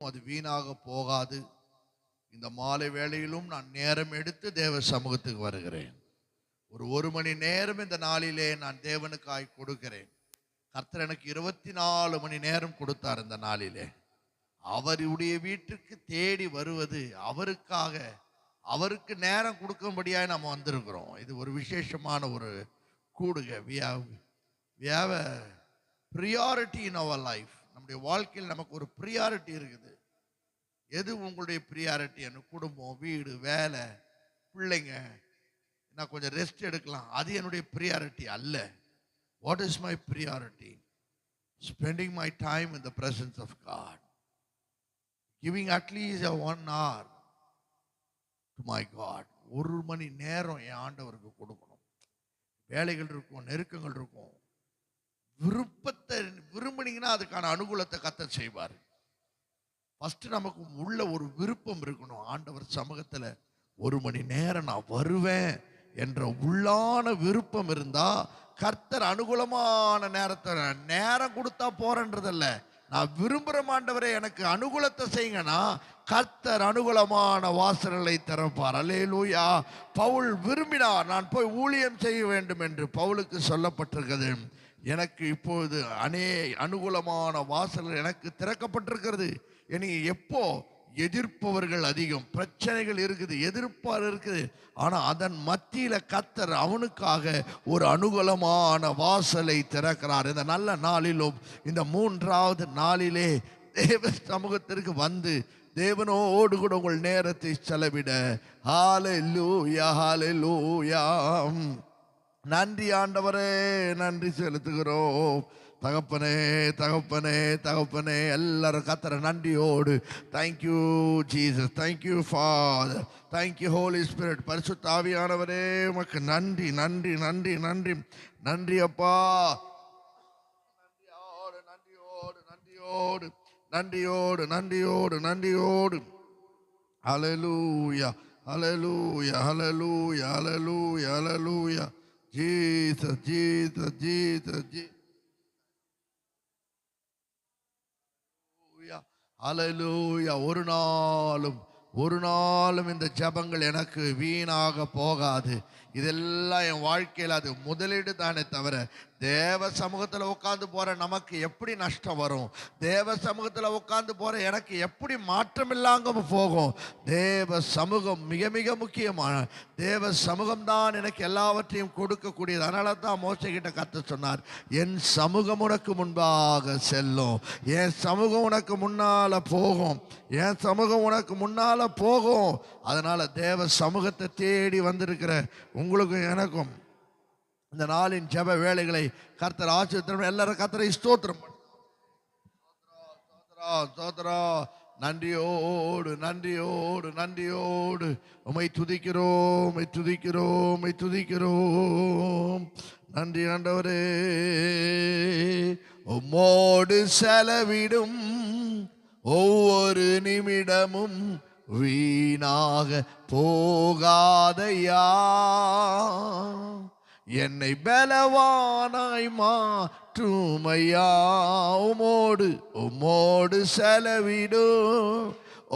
அது வீணாக போகாது. இந்த மாலை வேளையிலும் நான் நேரம் எடுத்து தேவ சமூகத்துக்கு வருகிறேன். ஒரு மணி நேரம் இந்த நாளிலே நான் தேவனுக்காய் கொடுக்கிறேன். கர்த்தர் எனக்கு 24 மணி நேரம் கொடுத்தார். இந்த நாளிலே அவருடைய வீட்டுக்கு தேடி வருவது அவருக்காக, அவருக்கு நேரம் கொடுக்கும்படியாக நம்ம வந்திருக்கிறோம். இது ஒரு விசேஷமான ஒரு கூடுக. we have a priority in our life. நம்முடைய வாழ்க்கையில் நமக்கு ஒரு ப்ரியாரிட்டி இருக்குது. எது உங்களுடைய ப்ரியாரிட்டி? எனக்கு குடும்பம், வீடு, வேலை, பிள்ளைங்க, நான் கொஞ்சம் ரெஸ்ட் எடுக்கலாம், அது என்னுடைய ப்ரியாரிட்டி அல்ல. What is my priority? Spending my time in the presence of God, giving at least 1 hour to my God. 1 மணி நேரம் என் ஆண்டவருக்கு கொடுக்கணும். வேலைகள் இருக்கும், நெருக்கங்கள் இருக்கும். விருப்பத்தை விரும்பினீங்கன்னா அதுக்கான அனுகூலத்தை கர்த்தர் செய்வார். ஃபர்ஸ்ட் நமக்கு உள்ள ஒரு விருப்பம் இருக்கணும். ஆண்டவர் சமூகத்தில் 1 மணி நேரம் நான் வருவேன் என்ற உள்ளான விருப்பம் இருந்தா கர்த்தர் அனுகூலமான நேரத்தை நேரம் கொடுத்தா போறன்றதில்ல. நான் விரும்புகிற ஆண்டவரே எனக்கு அனுகூலத்தை செய்யுங்கன்னா கர்த்தர் அனுகூலமான வாசல்களை திறப்பார். அல்லேலூயா. பவுல் விரும்பினார், நான் போய் ஊழியம் செய்ய வேண்டும் என்று பவுலுக்கு சொல்லப்பட்டிருக்கிறது. எனக்கு இப்பொழுது அனுகூலமான வாசல்கள் எனக்கு திறக்கப்பட்டிருக்கிறது. எனக்கு எப்போ எதிர்ப்பவர்கள் அதிகம், பிரச்சனைகள் இருக்குது, எதிர்ப்பார் இருக்குது, ஆனால் அதன் மத்தியில் கர்த்தர் அவனுக்காக ஒரு அனுகூலமான வாசலை திறக்கிறார். இந்த நல்ல நாளிலும் இந்த 3வது நாளிலே தேவ சமூகத்திற்கு வந்து தேவனோடு கூட உங்கள் நேரத்தை செலவிட ஹல்லேலூயா ஹல்லேலூயா. நன்றி ஆண்டவரே, நன்றி செலுத்துகிறோம். தகப்பனே தகப்பனே தகப்பனே, எல்லாரும் கர்த்தரை நன்றியோடு thank you Jesus, thank you Father, thank you Holy Spirit. பரிசுத்த ஆவியானவரே உமக்கு நன்றி நன்றி நன்றி நன்றி நன்றி அப்பா. நன்றியோடு நன்றியோடு நன்றியோடு நன்றியோடு நன்றியோடு நன்றியோடு. Hallelujah hallelujah hallelujah hallelujah hallelujah. Jesus Jesus Jesus Jesus. Hallelujah. ஒரு நாளும் இந்த ஜெபங்கள் எனக்கு வீணாக போகாது. இதெல்லாம் என் வாழ்க்கையில் அது முதலீடு தானே தவிர தேவ சமூகத்தில் உட்காந்து போகிற நமக்கு எப்படி நஷ்டம் வரும்? தேவ சமூகத்தில் உட்காந்து போகிற எனக்கு எப்படி மாற்றம் இல்லாம போகும்? தேவ சமூகம் மிக மிக முக்கியமான. தேவ சமூகம் தான் எனக்கு எல்லாவற்றையும் கொடுக்கக்கூடியது. அதனால தான் மோசேகிட்ட கர்த்தர் சொன்னார், என் சமூகம் உனக்கு முன்பாக செல்லும், என் சமூகம் உனக்கு முன்னால் போகும், என் சமூகம் உனக்கு முன்னால் போகும். அதனால் தேவ சமூகத்தை தேடி வந்திருக்கிற உங்களுக்கும் எனக்கும் இந்த நாளின் ஜெப வேளைகளை கர்த்தர் ஆசீர்வதிப்பார். எல்லாரும் கர்த்தரை ஸ்தோத்திரம் ஸ்தோத்ரா. நன்றியோடு நன்றியோடு நன்றியோடு உம்மை துதிக்கிறோம், உம்மை துதிக்கிறோம், உம்மை துதிக்கிறோம். நன்றி ஆண்டவரே. உம்மோடு செலவிடும் ஒவ்வொரு நிமிடமும் வீணாக போகாதையா, என்னை பலவானாய் மாற்றுமையா. உம்மோடு செலவிடும்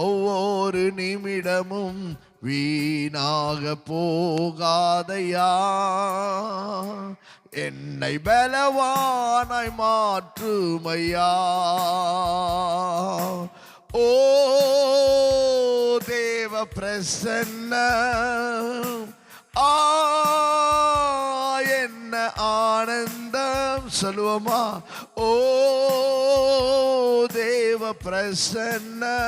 ஒவ்வொரு நிமிடமும் வீணாக போகாதையா, என்னை பலவானாய் மாற்றுமையா. ஓ தேவ பிரசன்னம் என்ன ஆனந்தம் சொல்லுவோமா? ஓ தேவ பிரசன்னம்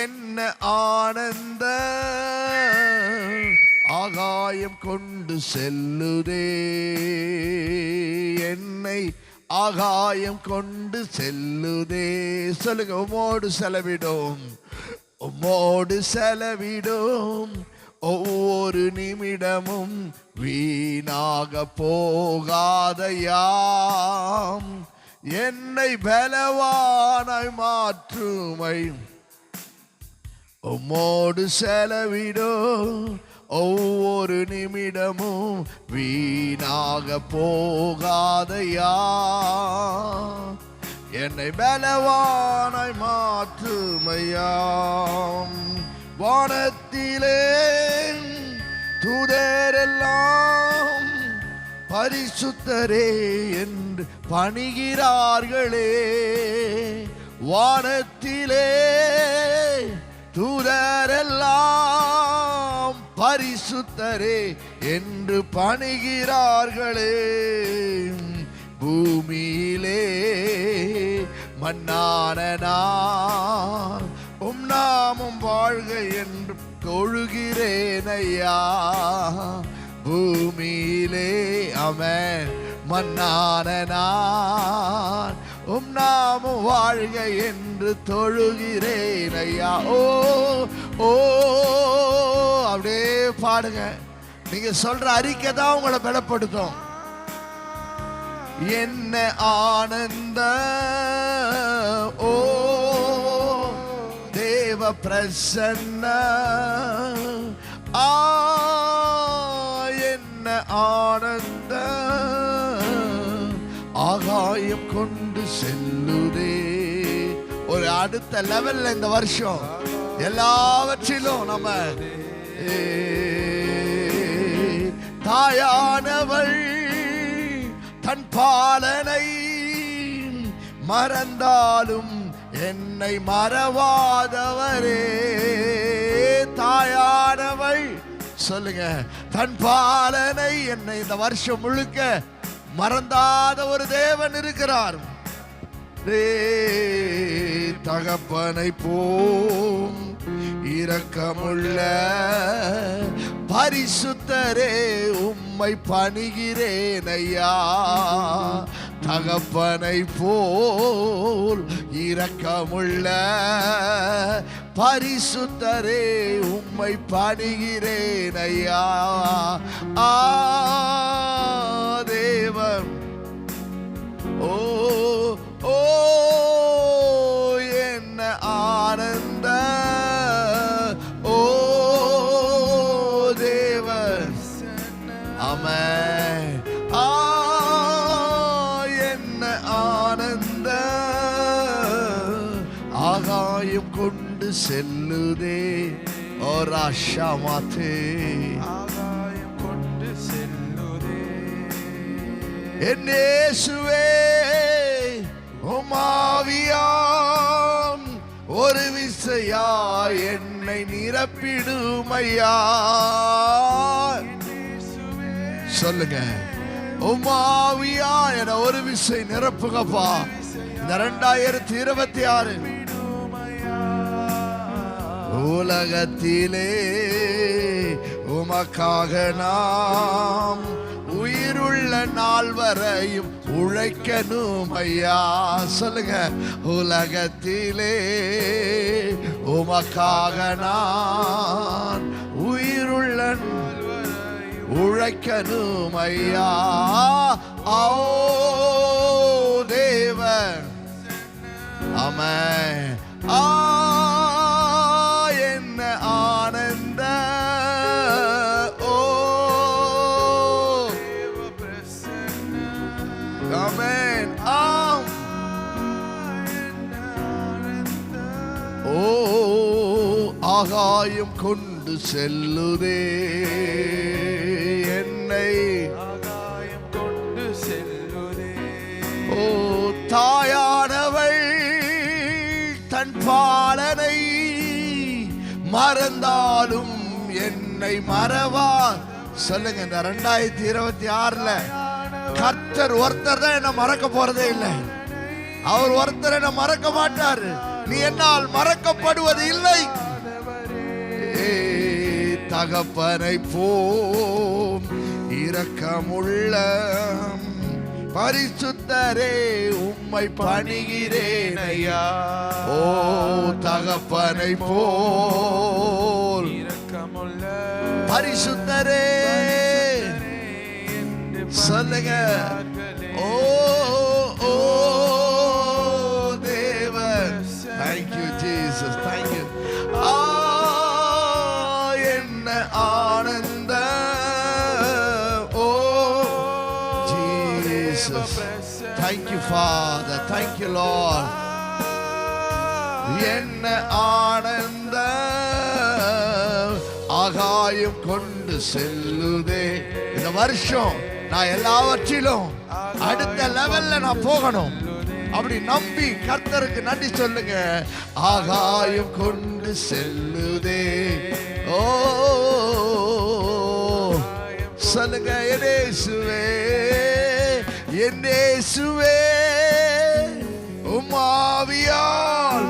என்ன ஆனந்தம், ஆகாயம் கொண்டு செல்லுதே என்னை, ஆகாயம் கொண்டு செல்லுதே. சொல்லுங்க, உம்மோடு செலவிடும், உம்மோடு செலவிடும் ஒவ்வொரு நிமிடமும் வீணாக போகாதையாம், என்னை பலவானாய் மாற்றுமை. உம்மோடு செலவிடும் ஒவ்வொரு நிமிடமும் வீணாக போகாதையா, என்னை பலவானாய் மாற்றுமையாம். வானத்திலே தூதரெல்லாம் பரிசுத்தரே என்று பணிகிறார்களே. வானத்திலே தூதரெல்லாம் பரிசுத்தரே என்று பணிகிறார்களே. பூமியிலே மன்னான நான் உம் நாமம் வாழ்க என்று தொழுகிறேன் ஐயா. பூமியிலே ஆமென் மன்னான நான் உம் நாமம் வாழ்க என்று தொழுகிறேன் ஐயா. ஓ ஓ அப்படியே பாடுங்க. நீங்க சொல்ற அறிக்கை தான் உங்களை பலப்படுத்தும். என்ன ஆனந்த ஓ தேவ பிரசன்ன என்ன ஆனந்த ஆகாயம் கொண்டு செல்லுதே. ஒரு அடுத்த லெவல்ல இந்த வருஷம் எல்லாவற்றிலும் நம்ம தாயானவள் தன் பாலனை மறந்தாலும் என்னை மறவாதவரே. தாயானவள் சொல்லுங்க, தன் பாலனை என்னை இந்த வருஷம் முழுக்க மறந்தாத ஒரு தேவன் இருக்கிறார். தகப்பனை போம் இரக்கமுள்ள பரிசுத்தரே உம்மை பணிகிறேன் ஐயா. தகப்பனை போல் இரக்கமுள்ள பரிசுத்தரே உம்மை பணிகிறேன் ஐயா. தேவன் ஓ ஓ என்ன ஆனந்த ஓ தேவன் ஆமென். என்ன ஆனந்த ஆகாயம் கொண்டு செல்லுதே. ஓ ராஷா மாத்தே ஆகாயம் கொண்டு செல்லுதே. என் இயேசுவே உமாவியாம் ஒரு விசையா என்னை நிரப்பிடுமையா. சொல்லுங்க, உமாவியா என ஒரு விசை நிரப்புகப்பா. இந்த 2026 உலகத்திலே உமக்காக நாம் உயிருள்ள நாள் வரையும் உழைக்கணும் ஐயா. சொல்லுங்க, உலகத்திலே உமக்காக நான் உயிருள்ள உழைக்கணும் ஐயா. ஓ தேவன் ஆமென். என்ன ஆனந்த ஓ ஆமென். ஓ ஆகாயம் கொண்டு செல்லுதே என்னை. ஆகாயம் கொண்டு செல்லுதே. ஓ தாயானவள் தன் பாலனை மறந்தாலும் என்னை மறவா. சொல்லுங்க, இந்த 2026 கர்த்தர் ஒருத்தர் தான் என்ன மறக்க போறதே இல்லை. அவர் ஒருத்தர் என்ன மறக்க மாட்டார். நீ என்னால் மறக்கப்படுவது இல்லை. தகப்பனை போம் இரக்கமுள்ள பரிசுத்தரே உம்மை பணிகிறேன் ஐயா. ஓ தகப்பனை போல் இரக்கமுள்ள பரிசுத்தரே சொல்லுங்க. ஓ ஓ தேவன், thank you Jesus, thank you. என்ன ஆனந்த ஓ Jesus, thank you Father. Thank you, Lord. என்ன ஆனந்த ஆகாயம் கொண்டு செல்லுதே. இந்த வருஷம் நான் எல்லாவற்றிலும் அடுத்த லெவல்ல நான் போகணும். அப்படி நம்பி கர்த்தருக்கு நன்றி சொல்லுங்க. ஆகாயம் கொண்டு செல்லுதே. ஓ சொல்லுங்க. என்னேசுவே, என்னேசுவே, உம்மாவியால்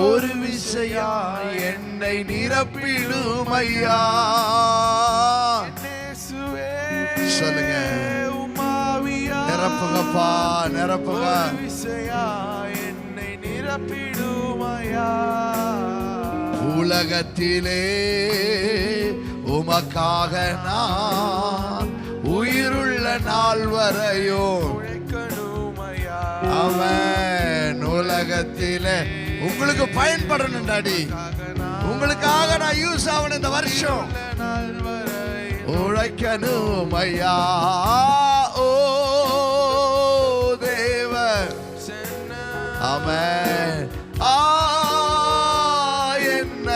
ஒரு விசையா என்னை நிரப்பிடும் ஐயா. சொல்லுங்க. நிரப்புங்கப்பா, நிரப்புங்க. என்னை நிரப்பிடுமையா. உலகத்திலே உமக்காக நான் உயிருள்ள நாள் வரையோ உழைக்கணுமையா. அவன் உலகத்திலே உங்களுக்கு பயன்படணும் டாடி. உங்களுக்காக நான் யூஸ் ஆகணும் இந்த வருஷம். உழைக்கணும் ஐயா. ஓ தேவ ஆமென். என்ன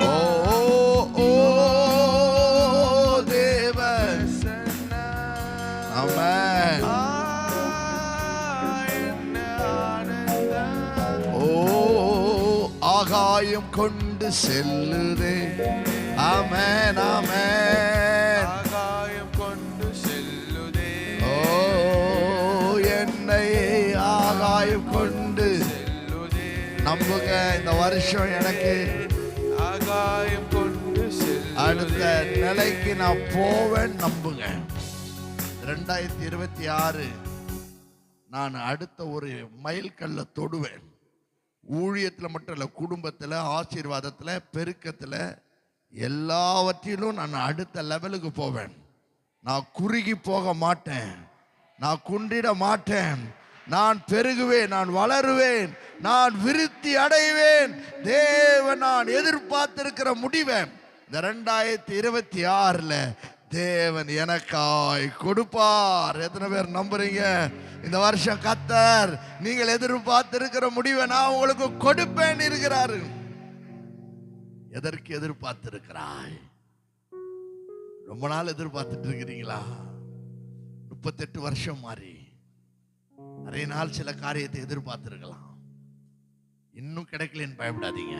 ஓ ஓ தேவ ஆமென். ஓ ஆகாயம் கொண்டு செல்லுதே. ஆமென், ஆமென். ஆகாயம் கொண்டு செல்லுதே. ஓ என்னை ஆகாயம் கொண்டு செல்லுதே. நம்புங்க. இந்த வருஷம் எனக்கு ஆகாயம் கொண்டு செல்லுதே. அடுத்த நிலைக்கு நான் போவேன். நம்புங்க. 2026 நான் அடுத்த ஒரு மைல் கல்ல தொடுவேன். ஊழியத்தில் மட்டும் இல்லை, குடும்பத்தில், ஆசீர்வாதத்தில், பெருக்கத்தில், எல்லாவற்றிலும் நான் அடுத்த லெவலுக்கு போவேன். நான் குறுகி போக மாட்டேன். நான் குன்றிட மாட்டேன். நான் பெருகுவேன், நான் வளருவேன், நான் விருத்தி அடைவேன். தேவன் நான் எதிர்பார்த்திருக்கிற முடிவை இந்த 2026 தேவன் எனக்காய் கொடுப்பார். எத்தனை பேர் நம்புறீங்க? இந்த வருஷம் கர்த்தர் நீங்கள் எதிர்பார்த்திருக்கிற முடிவை நான் உங்களுக்கு கொடுப்பேன் இருக்கிறாரு. எதற்கு எதிர்பார்த்திருக்கிறாய்? ரொம்ப நாள் எதிர்பார்த்துட்டு இருக்கிறீங்களா? 38 வருஷம் மாறி நிறைய நாள் சில காரியத்தை எதிர்பார்த்திருக்கலாம். இன்னும் கிடைக்கலன்னு பயப்படாதீங்க.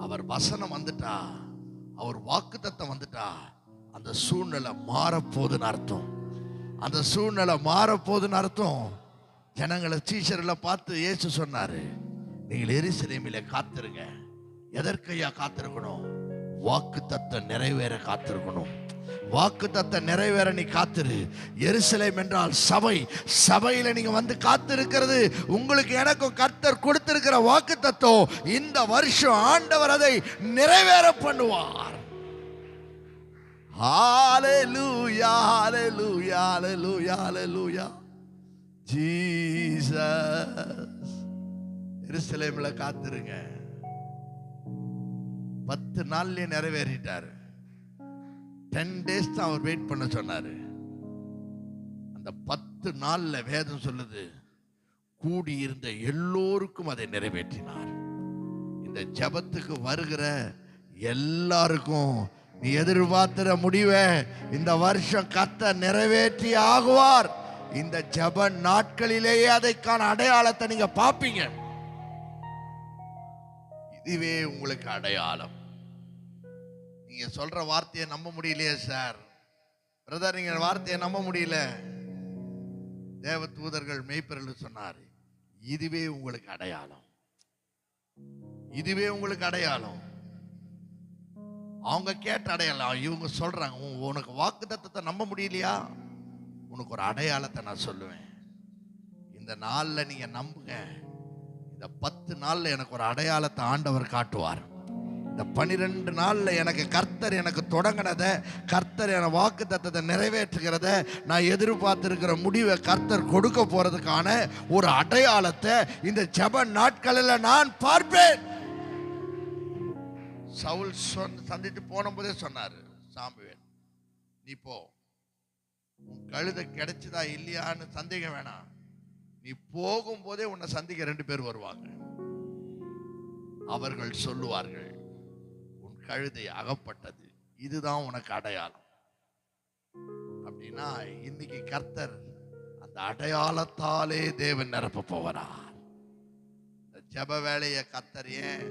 அவர் வசனம் வந்துட்டா, அவர் வாக்குத்தத்தம் வந்துட்டா, அந்த சூழ்நிலை மாறப்போகுதுன்னு அர்த்தம். அந்த சூழ்நிலை மாறப்போகுதுன்னு அர்த்தம். ஜனங்களை சீஷர்களை பார்த்து இயேசு சொன்னாரு, நீங்கள் எருசலேமிலே காத்திருங்க. எதற்கையா காத்திருக்கணும்? வாக்குத்தத்தம் நிறைவேற காத்திருக்கணும். வாக்குத்தத்தம் நிறைவேற நீ காத்திரு. எருசலேம் என்றால் சபை. சபையில நீங்க வந்து காத்திருக்கிறது உங்களுக்கு எனக்கும் கர்த்தர் கொடுத்திருக்கிற வாக்குத்தத்தம். இந்த வருஷம் ஆண்டவர் அதை நிறைவேற பண்ணுவார். ஹalleluya, hallelujah, hallelujah, hallelujah. ஜீசஸ். எருசலேம்ல காத்திருங்க. 10 நாள்லயே நிறைவேறிட்டாரு. 10 days தான் அவர் வெயிட் பண்ண சொன்னாரு. அந்த 10 நாள்ல வேதம் சொல்லுது, கூடியிருந்த எல்லோருக்கும் அதை நிறைவேற்றினார். இந்த ஜெபத்துக்கு வருகிற எல்லாருக்கும் நீ எதிர்பார்க்கிற முடிவை இந்த வருஷம் கர்த்தர் நிறைவேற்றி ஆகுவார். இந்த ஜெப நாட்களிலேயே அதைக்கான அடையாளத்தை நீங்க பார்ப்பீங்க. இதுவே உங்களுக்கு அடையாளம். நீங்க சொல்ற வார்த்தையை நம்ப முடியலையே சார், பிரதர், நீங்க வார்த்தையை நம்ப முடியல. தேவ தூதர்கள் மேய்ப்பர்கள் சொன்னார், இதுவே உங்களுக்கு அடையாளம். இதுவே உங்களுக்கு அடையாளம். அவங்க கேட்ட அடையாளம். இவங்க சொல்றாங்க, உனக்கு வாக்குத்தத்தத்தை நம்ப முடியலையா? உனக்கு ஒரு அடையாளத்தை நான் சொல்லுவேன். இந்த நாள்ல நீங்க நம்புங்க. இந்த 10 நாள்ல எனக்கு ஒரு அடையாளத்தை ஆண்டவர் காட்டுவார். இந்த 12 நாள்ல எனக்கு கர்த்தர் எனக்கு தொடங்கினதை, கர்த்தர் என வாக்குத்தத்தத்தை நிறைவேற்றுகிறத, நான் எதிர்பார்த்திருக்கிற முடிவை கர்த்தர் கொடுக்க போறதுக்கான ஒரு அடையாளத்தை இந்த ஜெப நாட்களில் நான் பார்ப்பேன். சவுல் சந்தித்து போன போதே சொன்னாரு, சாமுவேல் நீ போ, உன் கழுதை கிடைச்சதா இல்லையான்னு சந்தேகம் வேணாம். நீ போகும்போதே உன்னை சந்திக்க 2 பேர் வருவாங்க. அவர்கள் சொல்லுவார்கள், உன் கழுதை அகப்பட்டது, இதுதான் உனக்கு அடையாளம். அப்படின்னா இன்னைக்கு கர்த்தர் அந்த அடையாளத்தாலே தேவன் நிரப்ப போகிறார். இந்த ஜெப வேலையை கர்த்தர் ஏன்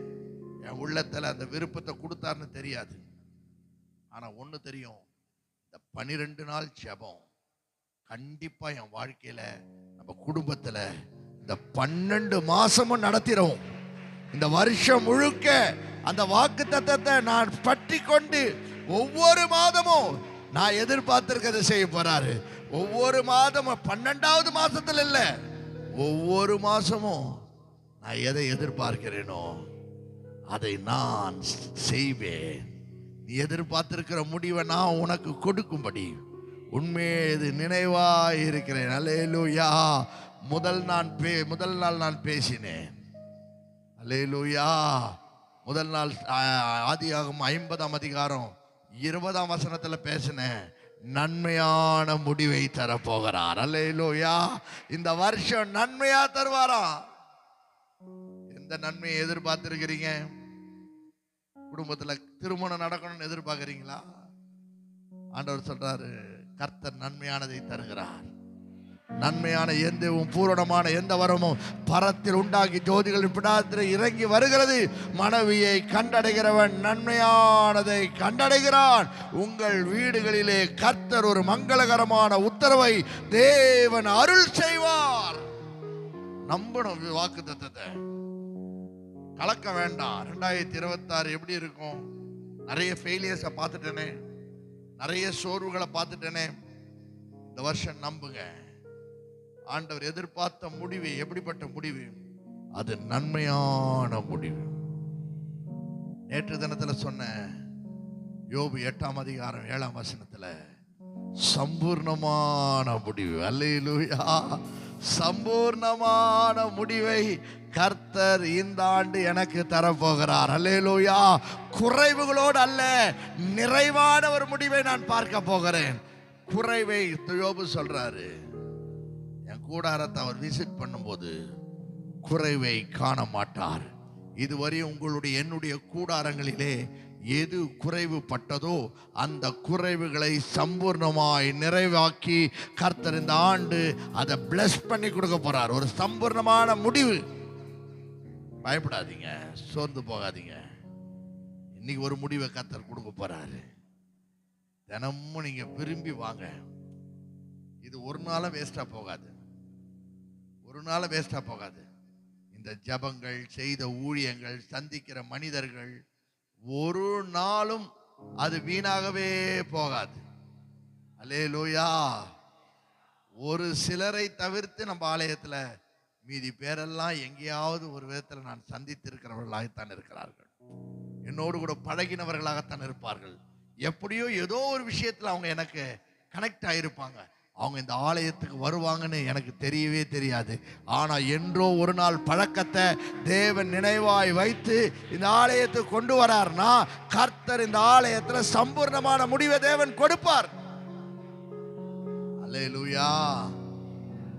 என் உள்ளத்துல அந்த விருப்பத்தை கொடுத்தாருன்னு தெரியாது. ஆனா ஒண்ணு தெரியும், இந்த 12 நாள் ஜெபம் கண்டிப்பா என் வாழ்க்கையில, நம்ம குடும்பத்துல இந்த 12 மாசமும் நடத்திடும். இந்த வருஷம் முழுக்க அந்த வாக்குத்தத்தத்தை நான் பற்றி கொண்டு ஒவ்வொரு மாதமும் நான் எதிர்பார்த்திருக்கிறத செய்ய போறாரு. ஒவ்வொரு மாதமும் 12வது மாசத்துல இல்ல, ஒவ்வொரு மாசமும் நான் எதை எதிர்பார்க்கிறேனோ அதை நான் செய்வேன். நீ எதிர்பார்த்திருக்கிற முடிவை நான் உனக்கு கொடுக்கும்படி உண்மையது நினைவாய் இருக்கிறேன். அல்லேலூயா. முதல் நாள் நான் பேசினேன். அல்லேலூயா. முதல் நாள் ஆதியாகமம் 50ஆம் அதிகாரம் 20ஆம் வசனத்துல பேசினேன். நன்மையான முடிவை தரப்போகிறார். அல்லேலூயா. இந்த வருஷம் நன்மையா தருவாரா? எந்த நன்மையை எதிர்பார்த்திருக்கிறீங்க? குடும்பத்துல திருமணம் நடக்கணும்னு எதிர்பார்க்கிறீங்களா? ஆண்டவர் சொல்றாரு, கர்த்தர் நன்மையானதை தருகிறார். நன்மையான எந்தவும் பூரணமான எந்த வரமும் பரத்தில் உண்டாகி ஜோதிகளின் பிடாத்தில் இறங்கி வருகிறது. மனைவியை கண்டடைகிறவன் நன்மையானதை கண்டடைகிறான். உங்கள் வீடுகளிலே கர்த்தர் ஒரு மங்களகரமான உத்தரவை தேவன் அருள் செய்வார். நம்பணும் வாக்குத்தத்தத்தை, கலக்க வேண்டாம். 2026 எப்படி இருக்கும்? நிறைய ஃபெயிலியர்ஸை பார்த்துட்டேனே, நிறைய சோர்வுகளை பார்த்துட்டேனே. இந்த வருஷம் நம்புங்க, ஆண்டவர் எதிர்பார்த்த முடிவு எப்படிப்பட்ட முடிவு? அது நன்மையான முடிவு. நேற்று தினத்துல சொன்ன யோபு 8ஆம் அதிகாரம் 7ஆம் வசனத்துல சம்பூர்ணமான முடிவு. அல்லேலூயா. சம்பூர்ணமான முடிவை கர்த்தர் இந்த ஆண்டு எனக்கு தரப்போகிறார். அல்லேலூயா. குறைவுகளோடு அல்ல, நிறைவான ஒரு முடிவை நான் பார்க்க போகிறேன். குறைவை யோபு சொல்றாரு, என் கூடாரத்தை அவர் விசிட் பண்ணும்போது குறைவை காண மாட்டார். இதுவரை உங்களுடைய என்னுடைய கூடாரங்களிலே எது குறைவு பட்டதோ அந்த குறைவுகளை சம்பூர்ணமாய் நிறைவாக்கி கர்த்தர் இந்த ஆண்டு அதை பிளஸ் பண்ணி கொடுக்க போறார். ஒரு சம்பூர்ணமான முடிவு. பயப்படாதீங்க, சோர்ந்து போகாதீங்க. இன்னைக்கு ஒரு முடிவை கர்த்தர் கொடுக்க போறாரு. தினமும் நீங்க விரும்பி வாங்க. இது ஒரு நாளும் வேஸ்டா போகாது, ஒரு நாளும் வேஸ்டா போகாது. இந்த ஜபங்கள், செய்த ஊழியங்கள், சந்திக்கிற மனிதர்கள், ஒரு நாளும் அது வீணாகவே போகாது. அல்லேலூயா. ஒரு சிலரை தவிர்த்து நம்ம ஆலயத்துல மீதி பேரெல்லாம் எங்கேயாவது ஒரு விதத்தில் நான் சந்தித்திருக்கிறவர்களாகத்தான் இருக்கிறார்கள். என்னோடு கூட பழகினவர்களாகத்தான் இருப்பார்கள். எப்படியோ ஏதோ ஒரு விஷயத்துல அவங்க எனக்கு கனெக்ட் ஆகிருப்பாங்க. அவங்க இந்த ஆலயத்துக்கு வருவாங்கன்னு எனக்கு தெரியவே தெரியாது. ஆனா என்றோ ஒரு நாள் பழக்கத்தை தேவன் நினைவாய் வைத்து இந்த ஆலயத்துக்கு கொண்டு வரார்னா கர்த்தர் இந்த ஆலயத்துல சம்பூர்ணமான முடிவை தேவன் கொடுப்பார். அல்லேலூயா.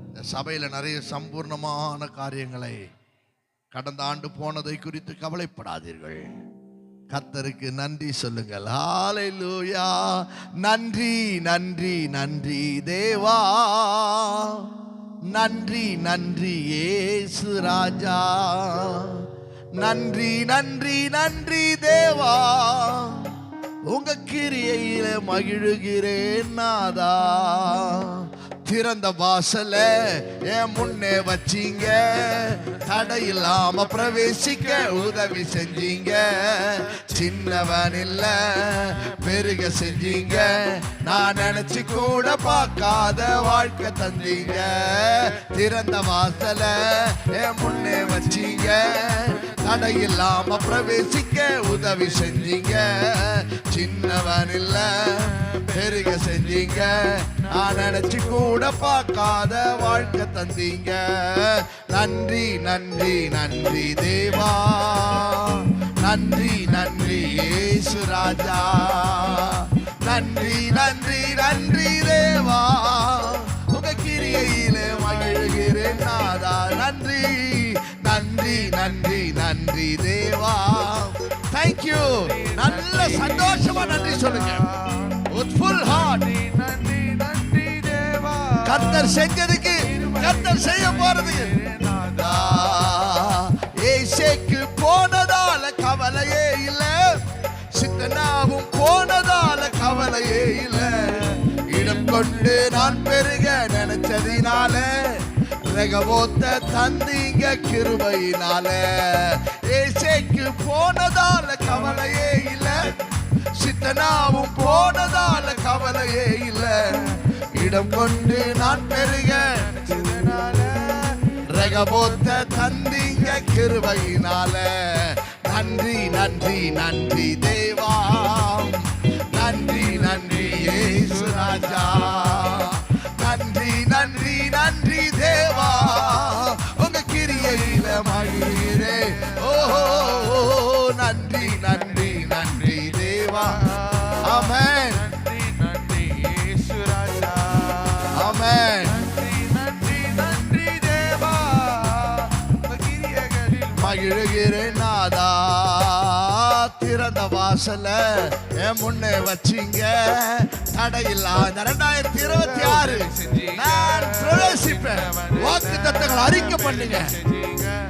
இந்த சபையில நிறைய சம்பூர்ணமான காரியங்களை கடந்த ஆண்டு போனதை குறித்து கவலைப்படாதீர்கள். கர்த்தருக்கு நன்றி சொல்லுங்கள். ஹல்லேலூயா. நன்றி நன்றி நன்றி தேவா, நன்றி நன்றி இயேசு ராஜா, நன்றி நன்றி நன்றி தேவா, உங்க கிரியையில மகிழுகிறேன் நாதா. திறந்த வாசல என் முன்னே வச்சீங்க, தடையில்லாம பிரவேசிக்க உதவி செஞ்சீங்க. சின்னவன் இல்ல பெருக செஞ்சீங்க, நான் நினைச்சு கூட பார்க்காத வாழ்க்கை தந்தீங்க. திறந்த வாசல என் முன்னே வச்சீங்க, தடையில்லாம பிரவேசிக்க உதவி செஞ்சீங்க. சின்னவன் இல்ல பெருக செஞ்சீங்க, நான் நினைச்சு கூட பார்க்காத வாழ்க்கை தந்தீங்க. நன்றி நன்றி நன்றி தேவா, நன்றி நன்றி இயேசு ராஜா, நன்றி நன்றி நன்றி தேவா, தேவா, உங்க கிரியையிலே மகிழ்கிறேன் நாதா. நன்றி நன்றி நன்றி நன்றி தேவா. தேங்க்யூ. நல்ல சந்தோஷமா நன்றி சொல்லுங்க. With full heart. நன்றி நன்றி தேவா. கர்த்தர் செஞ்சதுக்கு, கர்த்தர் செய்ய போறதுக்கு. ஏசேக்கு போனதால கவலையே இல்ல, சித்தனாவும் போனதால கவலையே இல்ல. இடம் கொண்டு நான் பெருக நினைச்சதினால ரகவோத்த தந்தீங்க கிருபையினால. ஏசேக்கு போனதால கவலையே இல்ல, சித்தனாவும் போனதால கவலையே இல்ல. இடம் கொண்டு நான் பெருக நினைச்சதினால ரகவோத்த தந்தீங்க கிருபையினால. நன்றி நன்றி நன்றி தேவா. நன்றி நன்றி இயேசு ராஜா. நன்றி நன்றி நன்றி தேவா, உங்க கிரியையில மகிழ்கிறேன். ஓஹோ நன்றி நன்றி நன்றி தேவா. ஆமென். நன்றி நன்றி இயேசு ராஜா. ஆமென். நன்றி நன்றி நன்றி தேவா. கிரியைகளில் மகிழ்கிறேன் நாதா. திறந்த வாசல என் முன்னே வச்சிங்க, தடையில்லா 2026 நான் பிரவேசிப்பேன். வாக்கு தத்தங்கள் அறிக்கை பண்ணுங்க.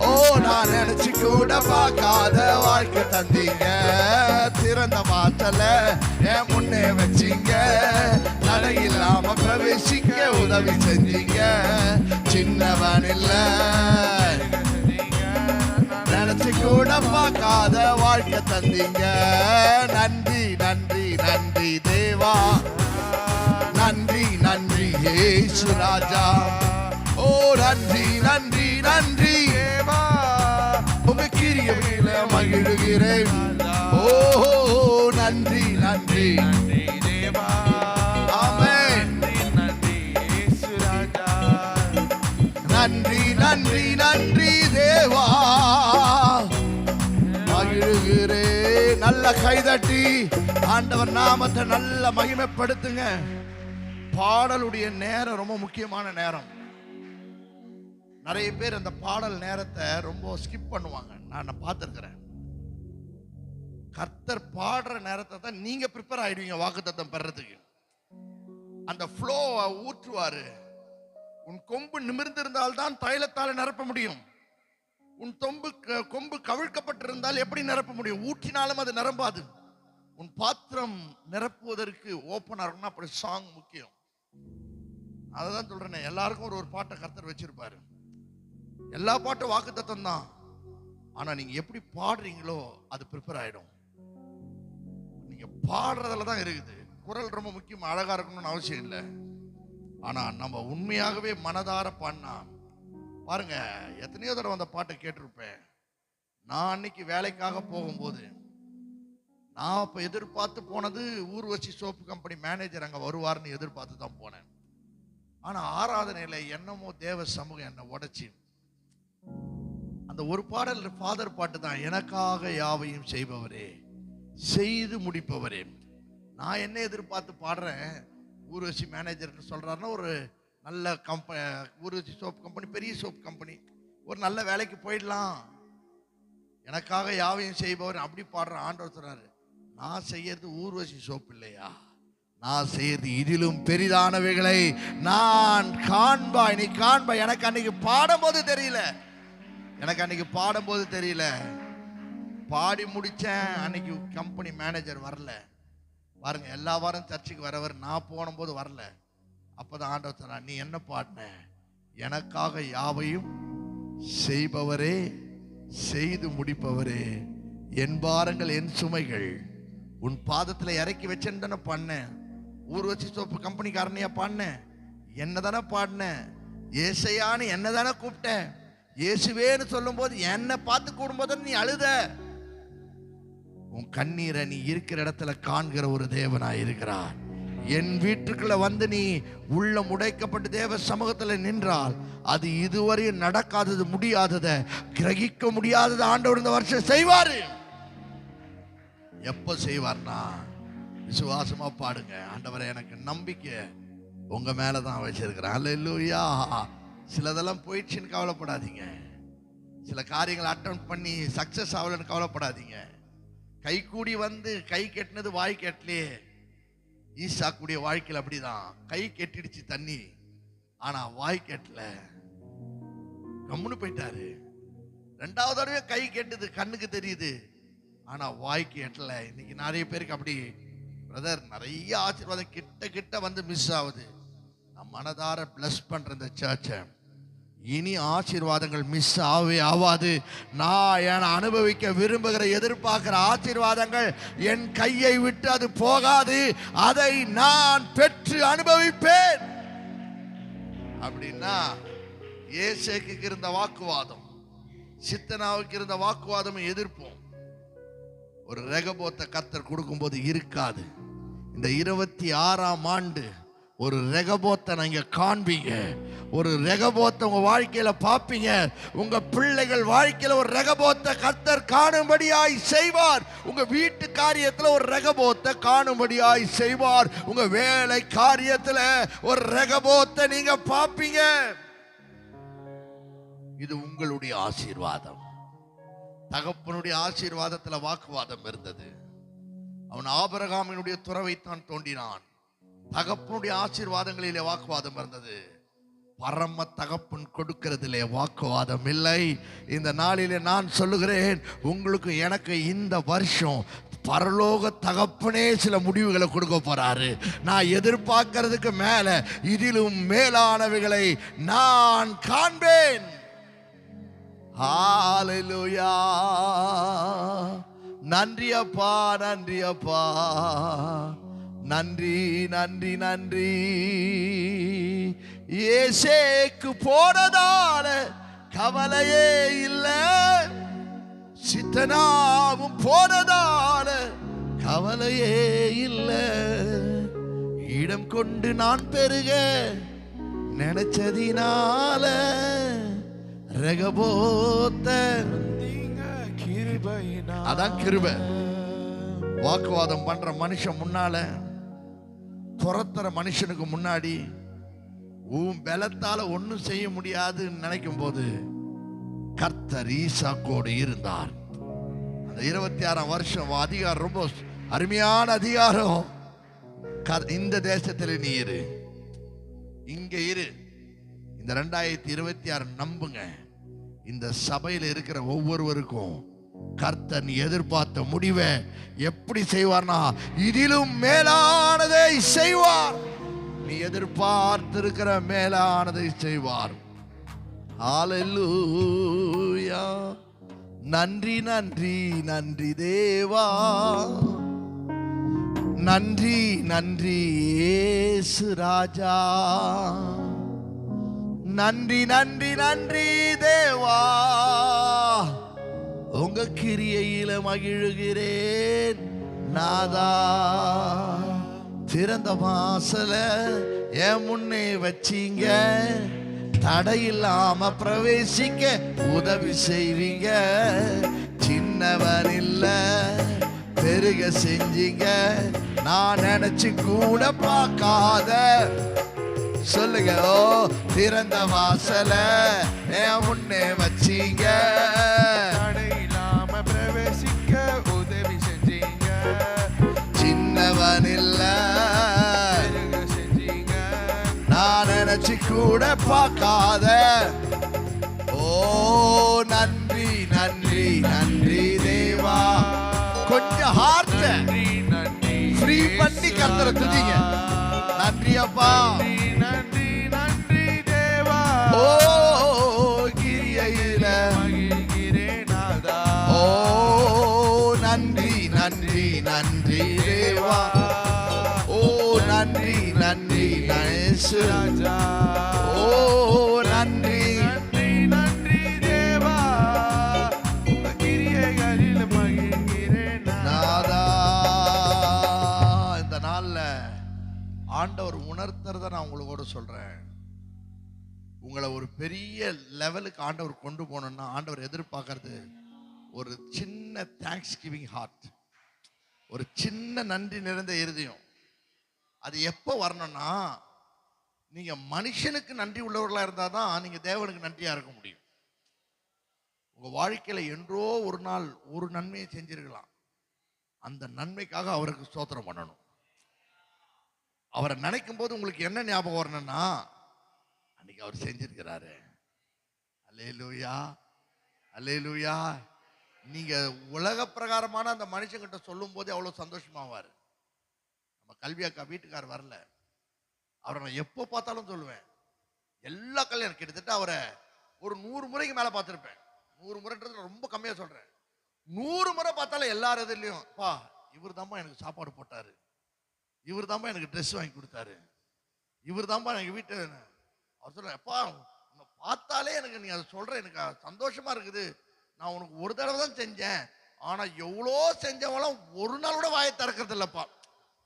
ஓ நான் நினைச்சு கூட பார்க்காத வாழ்க்கை தந்தீங்க. திறந்த வாசல என் முன்னே வச்சிங்க, தடையில்லாம பிரவேசிக்க உதவி செஞ்சீங்க. சின்னவன் இல்ல, நினைச்சு கூட பார்க்காத வாழ்க்கை தந்தீங்க. நன்றி நன்றி நன்றி தேவா. நன்றி நன்றி இயேசு ராஜா. ஓ நன்றி நன்றி நன்றி தேவா. உங்க கிரியையில மகிழ்கிறேன். ஓ நன்றி நன்றி நன்றி தேவா. ஆமென். நன்றி நன்றி இயேசு ராஜா. நன்றி நன்றி நன்றி தேவா. மகிழ்கிறே. நல்ல கைதட்டி ஆண்டவர் நாமத்தை நல்ல மகிமைப்படுத்துங்க. பாடலுடைய நேரம் ரொம்ப முக்கியமான நேரம். நிறைய பேர் அந்த பாடல் நேரத்தை ரொம்ப ஸ்கிப் பண்ணுவாங்க. நான் பார்த்துருக்கிறேன். கர்த்தர் பாடுற நேரத்தை தான் நீங்க ப்ரிப்பேர் ஆயிடுவீங்க வாக்குத்தத்தம் பெறதுக்கு. அந்த ஃப்ளோவை ஊற்றுவாரு. உன் கொம்பு நிமிர்ந்திருந்தால்தான் தைலத்தால் நிரப்ப முடியும். உன் கொம்பு கவிழ்க்கப்பட்டிருந்தால் எப்படி நிரப்ப முடியும்? ஊற்றினாலும் அது நிரம்பாது. உன் பாத்திரம் நிரப்புவதற்கு ஓப்பனா இருக்கணும். அப்படி சாங் முக்கியம். அதான் சொல்றேன். எல்லாருக்கும் ஒரு பாட்டை கர்த்தர் வச்சிருப்பாரு. எல்லா பாட்டும் வாக்குத்தத்தம் தான். ஆனா நீங்க எப்படி பாடுறீங்களோ அது ப்ரிப்பேர் ஆயிடும். நீங்க பாடுறதுல தான் இருக்குது. குரல் ரொம்ப முக்கியம். அழகா இருக்கணும்னு அவசியம் இல்லை. ஆனா நம்ம உண்மையாகவே மனதார பாடினா பாருங்க. எத்தனையோ தடவை அந்த பாட்டை கேட்டிருப்பேன். நான் அன்னைக்கு வேலைக்காக போகும்போது நான் அப்ப எதிர்பார்த்து போனது ஊர்வசி சோப்பு கம்பெனி மேனேஜர் அங்க வருவார்னு எதிர்பார்த்து தான் போனேன். ஆனா ஆராதனையில என்னமோ தேவ சமூகம் என்னை உடைச்சி அந்த ஒரு பாடல் ஃபாதர் பாட்டு தான். எனக்காக யாவையும் செய்பவரே, செய்து முடிப்பவரே. நான் என்ன எதிர்பார்த்து பாடுறேன்? ஊர்வசி மேனேஜர்னு சொல்றாருன்னா ஒரு நல்ல ஊர்வசி சோப் கம்பெனி, பெரிய சோப் கம்பெனி, ஒரு நல்ல வேலைக்கு போயிடலாம். எனக்காக யாவையும் செய்பவர் அப்படி பாடுற ஆண்டவர் சொல்றாரு, நான் செய்யறது ஊர்வசி சோப்பு இல்லையா, நான் செய்யறது இதிலும் பெரிதானவைகளை நான் காண்பாய், நீ காண்பாய். எனக்கு அன்னைக்கு பாடும்போது தெரியல, பாடி முடிச்சேன். அன்னைக்கு கம்பெனி மேனேஜர் வரல. பாருங்க, எல்லா வாரம் சர்ச்சுக்கு வரவர், நான் போன போது வரல. அப்பதான் ஆண்டவர் சொன்னார், நீ என்ன பாடின? எனக்காக யாவையும் செய்பவரே, செய்து முடிப்பவரே, என் பாரங்கள் என் சுமைகள் உன் பாதத்துல இறக்கி வச்சேன்னு தானே பாடினேன். ஊர்வசி சோப்பு கம்பெனிக்காரனையா பாடினேன்? என்ன தானே பாடினேன்? ஏசையான்னு என்ன தானே கூப்பிட்டேன்? இயேசுவேன்னு சொல்லும் போது என்னை பார்த்து கூடும்போது நீ அழுத. உன் கண்ணீரை நீ இருக்கிற இடத்துல காண்கிற ஒரு தேவனாய் இருக்கிறார். என் வீட்டுக்குள்ள வந்து நீ உள்ளம் உடைக்கப்பட்டு தேவ சமூகத்துல நின்றால் அது இதுவரையும் நடக்காதது, முடியாததை, கிரகிக்க முடியாதது ஆண்டவர் இந்த வருஷம் செய்வாரு. எப்ப செய்வார்னா, விசுவாசமா பாடுங்க. ஆண்டவரே, எனக்கு நம்பிக்கை உங்க மேலதான் வச்சிருக்கிறேன். அல்லேலூயா. சிலதெல்லாம் போயிடுச்சுன்னு கவலைப்படாதீங்க. சில காரியங்களை அட்டன் பண்ணி சக்சஸ் ஆகலன்னு கவலைப்படாதீங்க. கை கூடி வந்து கை கெட்டினது வாய் கெட்டலையே. ஈசாக்குடைய வாழ்க்கையில் அப்படிதான். கை கெட்டிடுச்சு தண்ணி, ஆனா வாய் கெட்டல, கம்முன்னு போயிட்டாரு. ரெண்டாவது தடவை கை கெட்டுது, கண்ணுக்கு தெரியுது, ஆனா வாய்க்கு எட்டல. இன்னைக்கு நிறைய பேருக்கு அப்படி பிரதர் நிறைய ஆசீர்வாதம் கிட்ட கிட்ட வந்து மிஸ் ஆகுது. நான் மனதார பிளஸ் பண்ற இந்த சர்ச்சை, இனி ஆசீர்வாதங்கள் மிஸ் ஆகவே ஆகாது. நான் என அனுபவிக்க விரும்புகிற எதிர்பார்க்கிற ஆசீர்வாதங்கள் என் கையை விட்டு அது போகாது. அதை நான் பெற்று அனுபவிப்பேன். அப்படின்னா ஏசேக்கு இருந்த வாக்குவாதம், சித்தனாவுக்கு இருந்த வாக்குவாதம் எதிர்ப்போம். ஒரு ரெகபோத்தை கர்த்தர் கொடுக்கும்போது இருக்காது. இந்த 26ஆம் ஆண்டு ஒரு ரெகபோத்தை நீங்க காண்பீங்க. ஒரு ரெகபோத்தை உங்க வாழ்க்கையில பாப்பீங்க. உங்க பிள்ளைகள் வாழ்க்கையில ஒரு ரெகபோத்தை கர்த்தர் காணும்படியாய் செய்வார். உங்க வீட்டு காரியத்துல ஒரு ரெகபோத்தை காணும்படியாய் செய்வார். உங்க வேலை காரியத்துல ஒரு ரெகபோத்தை நீங்க பாப்பீங்க. இது உங்களுடைய ஆசீர்வாதம். தகப்பனுடைய ஆசீர்வாதத்துல வாக்குவாதம் இருந்தது. அவன் ஆபிரகாமினுடைய துறவைத்தான் தோண்டினான். தகப்பனுடைய ஆசீர்வாதங்களிலே வாக்குவாதம் இருந்தது. பரம தகப்பன் கொடுக்கிறதிலே வாக்குவாதம் இல்லை. இந்த நாளிலே நான் சொல்லுகிறேன், உங்களுக்கு எனக்கு இந்த வருஷம் பரலோக தகப்பனே சில முடிவுகளை கொடுக்க போறாரு. நான் எதிர்பார்க்கிறதுக்கு மேல இதிலும் மேலானவைகளை நான் காண்பேன். ஹல்லேலூயா. நன்றி அப்பா, நன்றி அப்பா, நன்றி நன்றி நன்றி. ஏசேக்கு போனதால கவலையே இல்லை, சித்தனாவும் போனதால கவலையே இல்லை. இடம் கொண்டு நான் பெருக நினைச்சதினால ரெகபோத்த அதான் கிருபை. வாக்குவாதம் பண்ற மனுஷன் முன்னால, துரத்துற மனுஷனுக்கு முன்னாடி உன் பலத்தால ஒன்னும் செய்ய முடியாதுன்னு நினைக்கும் போது கர்த்தர் ஈசாக்கோடு இருந்தார். அந்த 26ஆம் வருஷம் அதிகாரம் ரொம்ப அருமையான அதிகாரம். இந்த தேசத்துல நீ இரு, இங்க இரு. இந்த 2026 நம்புங்க, இந்த சபையில் இருக்கிற ஒவ்வொருவருக்கும் கர்த்தர் எதிர்பார்த்த முடிவை எப்படி செய்வார்னா இதிலும் மேலானதை செய்வார். நீ எதிர்பார்த்திருக்கிற மேலானதை செய்வார். ஹல்லேலூயா. நன்றி நன்றி நன்றி தேவா, நன்றி நன்றி இயேசு ராஜா, நன்றி நன்றி நன்றி தேவா. உங்க கிரியையில மகிழுகிறேன் நாதா. திறந்த வாசல என் முன்னே வச்சீங்க, தடையில்லாம பிரவேசிக்க உதவி செய்வீங்க. சின்னவன் இல்ல பெருக செஞ்சீங்க, நான் நினைச்சு கூட பார்க்காத. சொல்லுங்க, ஓ திறந்த வாசல என் முன்னே வச்சீங்க, தடையில்லாம பிரவேசிக்க உதவி செஞ்சீங்க. சின்னவன் இல்ல செஞ்சீங்க, நான் நினைச்சு கூட பார்க்காத. ஓ நன்றி நன்றி நன்றி தேவா. கொஞ்சம் ஹார்ட் நன்றி நன்றி ஃப்ரீ பண்ணி கர்த்தரை துதிங்க. நன்றி அப்பா, நன்றி நன்றி தேவா. ஓ கிரியையில மகிழ்கிறேன் நாதா. ஓ நன்றி நன்றி நன்றி தேவா. ஓ நன்றி நன்றி இயேசு ராஜா. ஓ நன்றி நன்றி நன்றி தேவா, கிரியைகளில் மகிழ்கிறேன் நாதா. இந்த நாள்ல ஆண்டவர் உணர்த்துறத நான் உங்களோட சொல்றேன். உங்களை ஒரு பெரிய லெவலுக்கு ஆண்டவர் கொண்டு போகணும்னா ஆண்டவர் எதிர்பார்க்கறது ஒரு சின்ன தேங்க்ஸ் கிவிங் ஹார்ட், ஒரு சின்ன நன்றி நிறைந்த இருதயம். அது எப்போ வரணும்னா நீங்க மனுஷனுக்கு நன்றி உள்ளவர்களா இருந்தாதான் நீங்க தேவனுக்கு நன்றியா இருக்க முடியும். உங்க வாழ்க்கையில என்றோ ஒரு நாள் ஒரு நன்மையை செஞ்சிருக்கலாம். அந்த நன்மைக்காக அவருக்கு ஸ்தோத்திரம் பண்ணணும். அவரை நினைக்கும் போது உங்களுக்கு என்ன ஞாபகம் வரணும்னா, அன்னைக்கு அவர் செஞ்சிருக்கிறாரு. அல்லேலூயா, அல்லேலூயா. நீங்க உலக பிரகாரமான அந்த மனுஷங்கிட்ட சொல்லும் போதே அவ்வளவு சந்தோஷமாவாரு. நம்ம கல்வி அக்கா வீட்டுக்கார் வரல, அவரை நான் எப்போ பார்த்தாலும் சொல்லுவேன். எல்லா கல்யாணம் கிட்டத்தட்ட அவரை ஒரு 100 முறைக்கு மேல பார்த்துருப்பேன். 100 முறைன்றது ரொம்ப கம்மியா சொல்றேன். 100 முறை பார்த்தாலும் எல்லார் எதிலையும், பா இவர் தான்பா எனக்கு சாப்பாடு போட்டாரு, இவர் தான்பா எனக்கு ட்ரெஸ் வாங்கி கொடுத்தாரு, இவர் தான்பா எனக்கு வீட்டு. அவர் சொல்ற, அப்பா உன்னை பார்த்தாலே எனக்கு நீ அதை சொல்ற எனக்கு சந்தோஷமா இருக்குது. நான் உனக்கு ஒரு தடவை தான் செஞ்சேன், ஆனா எவ்வளோ செஞ்சவங்களாம் ஒரு நாள் கூட வாயை திறக்கிறது இல்லப்பா.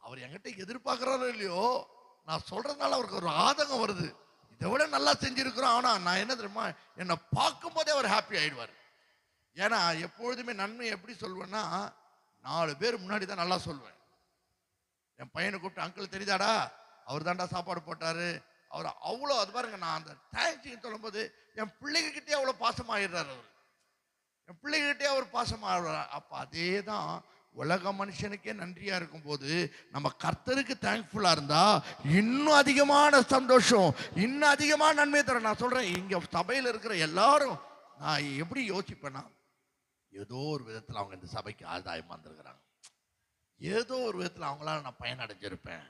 அவர் என்கிட்ட எதிர்பார்க்கிறாரோ இல்லையோ, நான் சொல்றதுனால அவருக்கு ஒரு ஆதங்கம் வருது. இதை விட நல்லா செஞ்சிருக்கிறோம். ஆனா நான் என்ன தெரியுமா, என்னை பார்க்கும் போதே அவர் ஹாப்பி ஆயிடுவார். ஏன்னா எப்பொழுதுமே நன்மை எப்படி சொல்வேன்னா, 4 பேர் முன்னாடி தான் நல்லா சொல்வேன். என் பையனை கூப்பிட்டு, அங்கிள் தெரியுதாடா, அவர் தாண்டா சாப்பாடு போட்டாரு, அவர் அவ்வளோ. அது பாருங்க, நான் அந்த தேங்க்ஸ் சொல்லும் போது என் பிள்ளைகிட்டே அவ்வளோ பாசமாயிடுறாரு. அவர் என் பிள்ளைகிட்டே அவர் பாசமாயிடுறார். அப்ப அதே தான் உலக மனுஷனுக்கே நன்றியா இருக்கும் போது நம்ம கர்த்தருக்கு தேங்க்ஃபுல்லா இருந்தா இன்னும் அதிகமான சந்தோஷம், இன்னும் அதிகமான நன்மை தர. நான் சொல்றேன், இங்க சபையில் இருக்கிற எல்லாரும் நான் எப்படி யோசிப்பேன்னா, ஏதோ ஒரு விதத்தில் அவங்க இந்த சபைக்கு ஆதாயமா இருந்திருக்கிறாங்க, ஏதோ ஒரு விதத்தில் அவங்களால நான் பயனடைஞ்சிருப்பேன்,